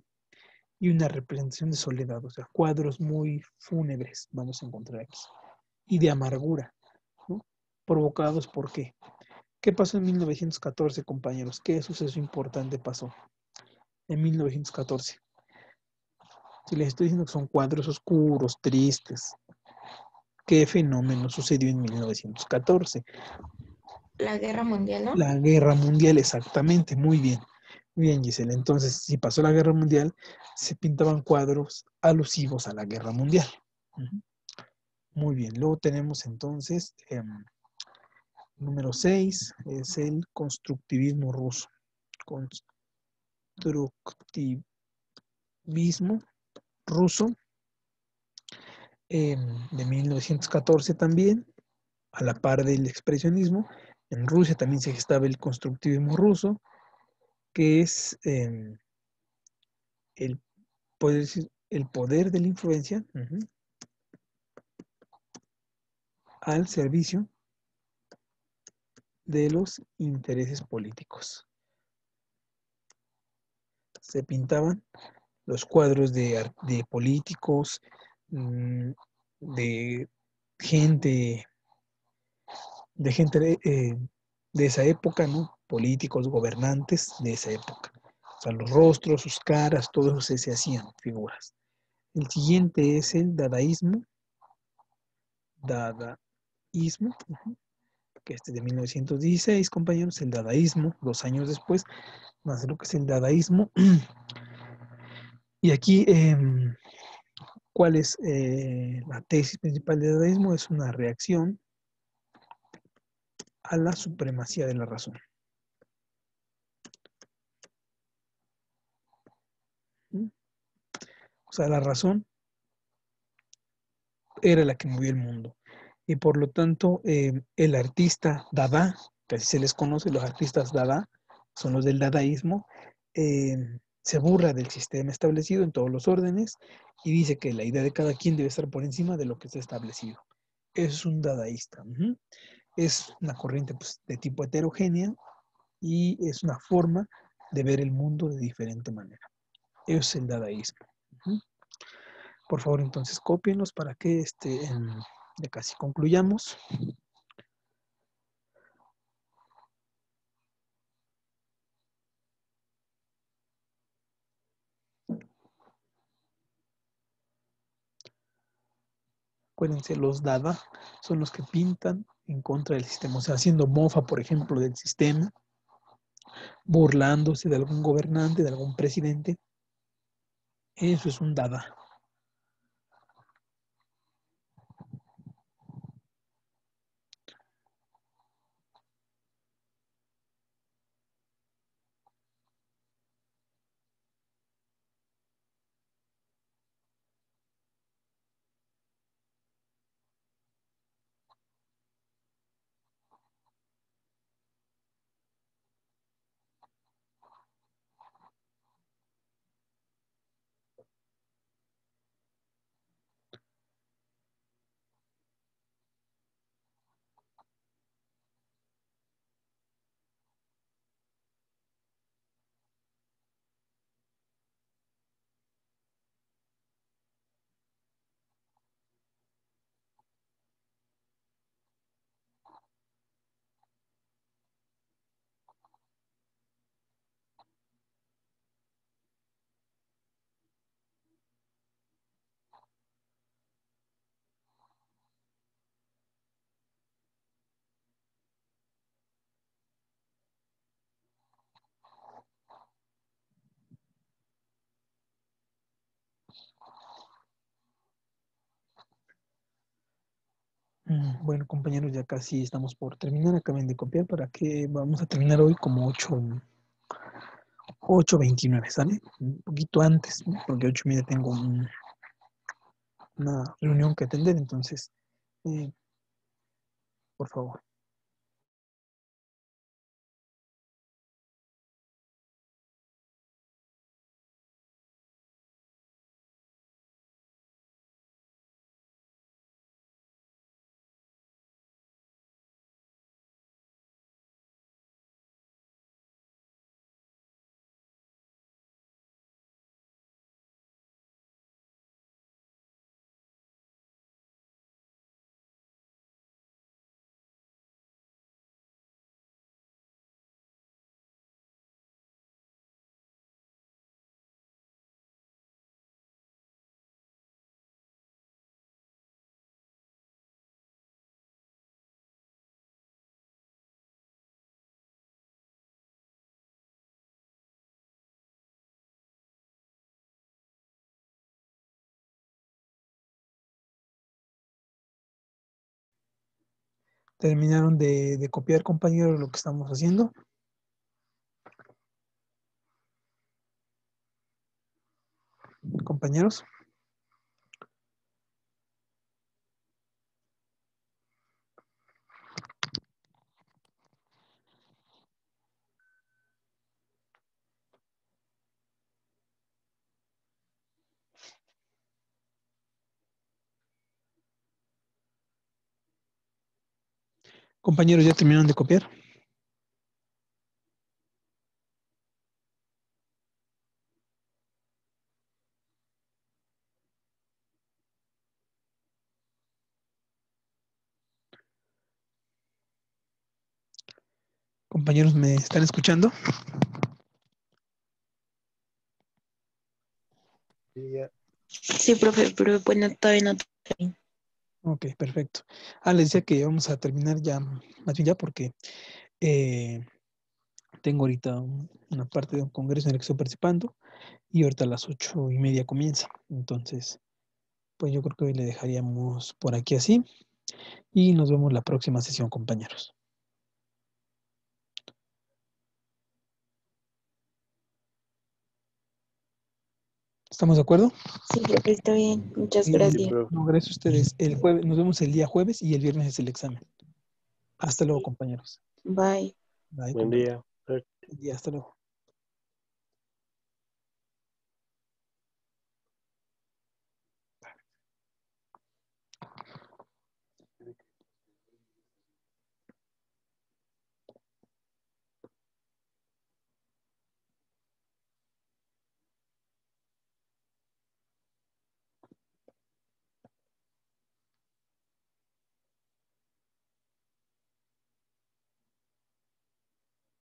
y una representación de soledad, o sea, cuadros muy fúnebres vamos a encontrar aquí, y de amargura, ¿no? ¿Provocados por qué? ¿Qué pasó en 1914, compañeros? ¿Qué suceso importante pasó en 1914? Si les estoy diciendo que son cuadros oscuros, tristes, ¿qué fenómeno sucedió en 1914? La guerra mundial, ¿no? La guerra mundial, exactamente, muy bien. Muy bien, Giselle. Entonces, si pasó la guerra mundial, se pintaban cuadros alusivos a la guerra mundial. Muy bien. Luego tenemos entonces, número 6, es el constructivismo ruso. Constructivismo ruso, de 1914 también, a la par del expresionismo. En Rusia también se gestaba el constructivismo ruso, que es el poder, el poder de la influencia al servicio de los intereses políticos. Se pintaban los cuadros de políticos, de gente, de esa época, ¿no? Políticos, gobernantes de esa época. O sea, los rostros, sus caras, todo eso se hacían figuras. El siguiente es el dadaísmo. Dadaísmo, que este es de 1916, compañeros. El dadaísmo, 2 años después, nace lo que es el dadaísmo. Y aquí, ¿cuál es la tesis principal del dadaísmo? Es una reacción a la supremacía de la razón. O sea, la razón era la que movía el mundo. Y por lo tanto, el artista Dada, que así se les conoce, los artistas Dada, son los del dadaísmo, se burla del sistema establecido en todos los órdenes y dice que la idea de cada quien debe estar por encima de lo que está establecido. Eso es un dadaísta. Es una corriente, pues, de tipo heterogénea, y es una forma de ver el mundo de diferente manera. Eso es el dadaísmo. Por favor, entonces, cópienlos para que ya casi concluyamos. Acuérdense, los Dada son los que pintan en contra del sistema, o sea, haciendo mofa, por ejemplo, del sistema, burlándose de algún gobernante, de algún presidente. Eso es un Dada. Bueno, compañeros, ya casi estamos por terminar. Acaben de copiar para que vamos a terminar hoy como 8:29, ¿sale? Un poquito antes, ¿no? Porque 8:30 tengo una reunión que atender, entonces, eh, por favor. ¿Terminaron de copiar, compañeros, lo que estamos haciendo? Compañeros. Compañeros, ¿ya terminaron de copiar? Compañeros, ¿me están escuchando? Sí, profe, pero bueno, todavía no. Ok, perfecto. Les decía que vamos a terminar ya, más bien ya, porque eh, tengo ahorita una parte de un congreso en el que estoy participando y ahorita a las 8:30 comienza. Entonces, pues yo creo que hoy le dejaríamos por aquí así y nos vemos la próxima sesión, compañeros. ¿Estamos de acuerdo? Sí, profe, está bien. Muchas Y gracias. no, gracias a ustedes. El jueves, nos vemos el día jueves y el viernes es el examen. Hasta luego, Sí, compañeros. bye. Bye, Buen compañeros. día. Buen día, hasta luego.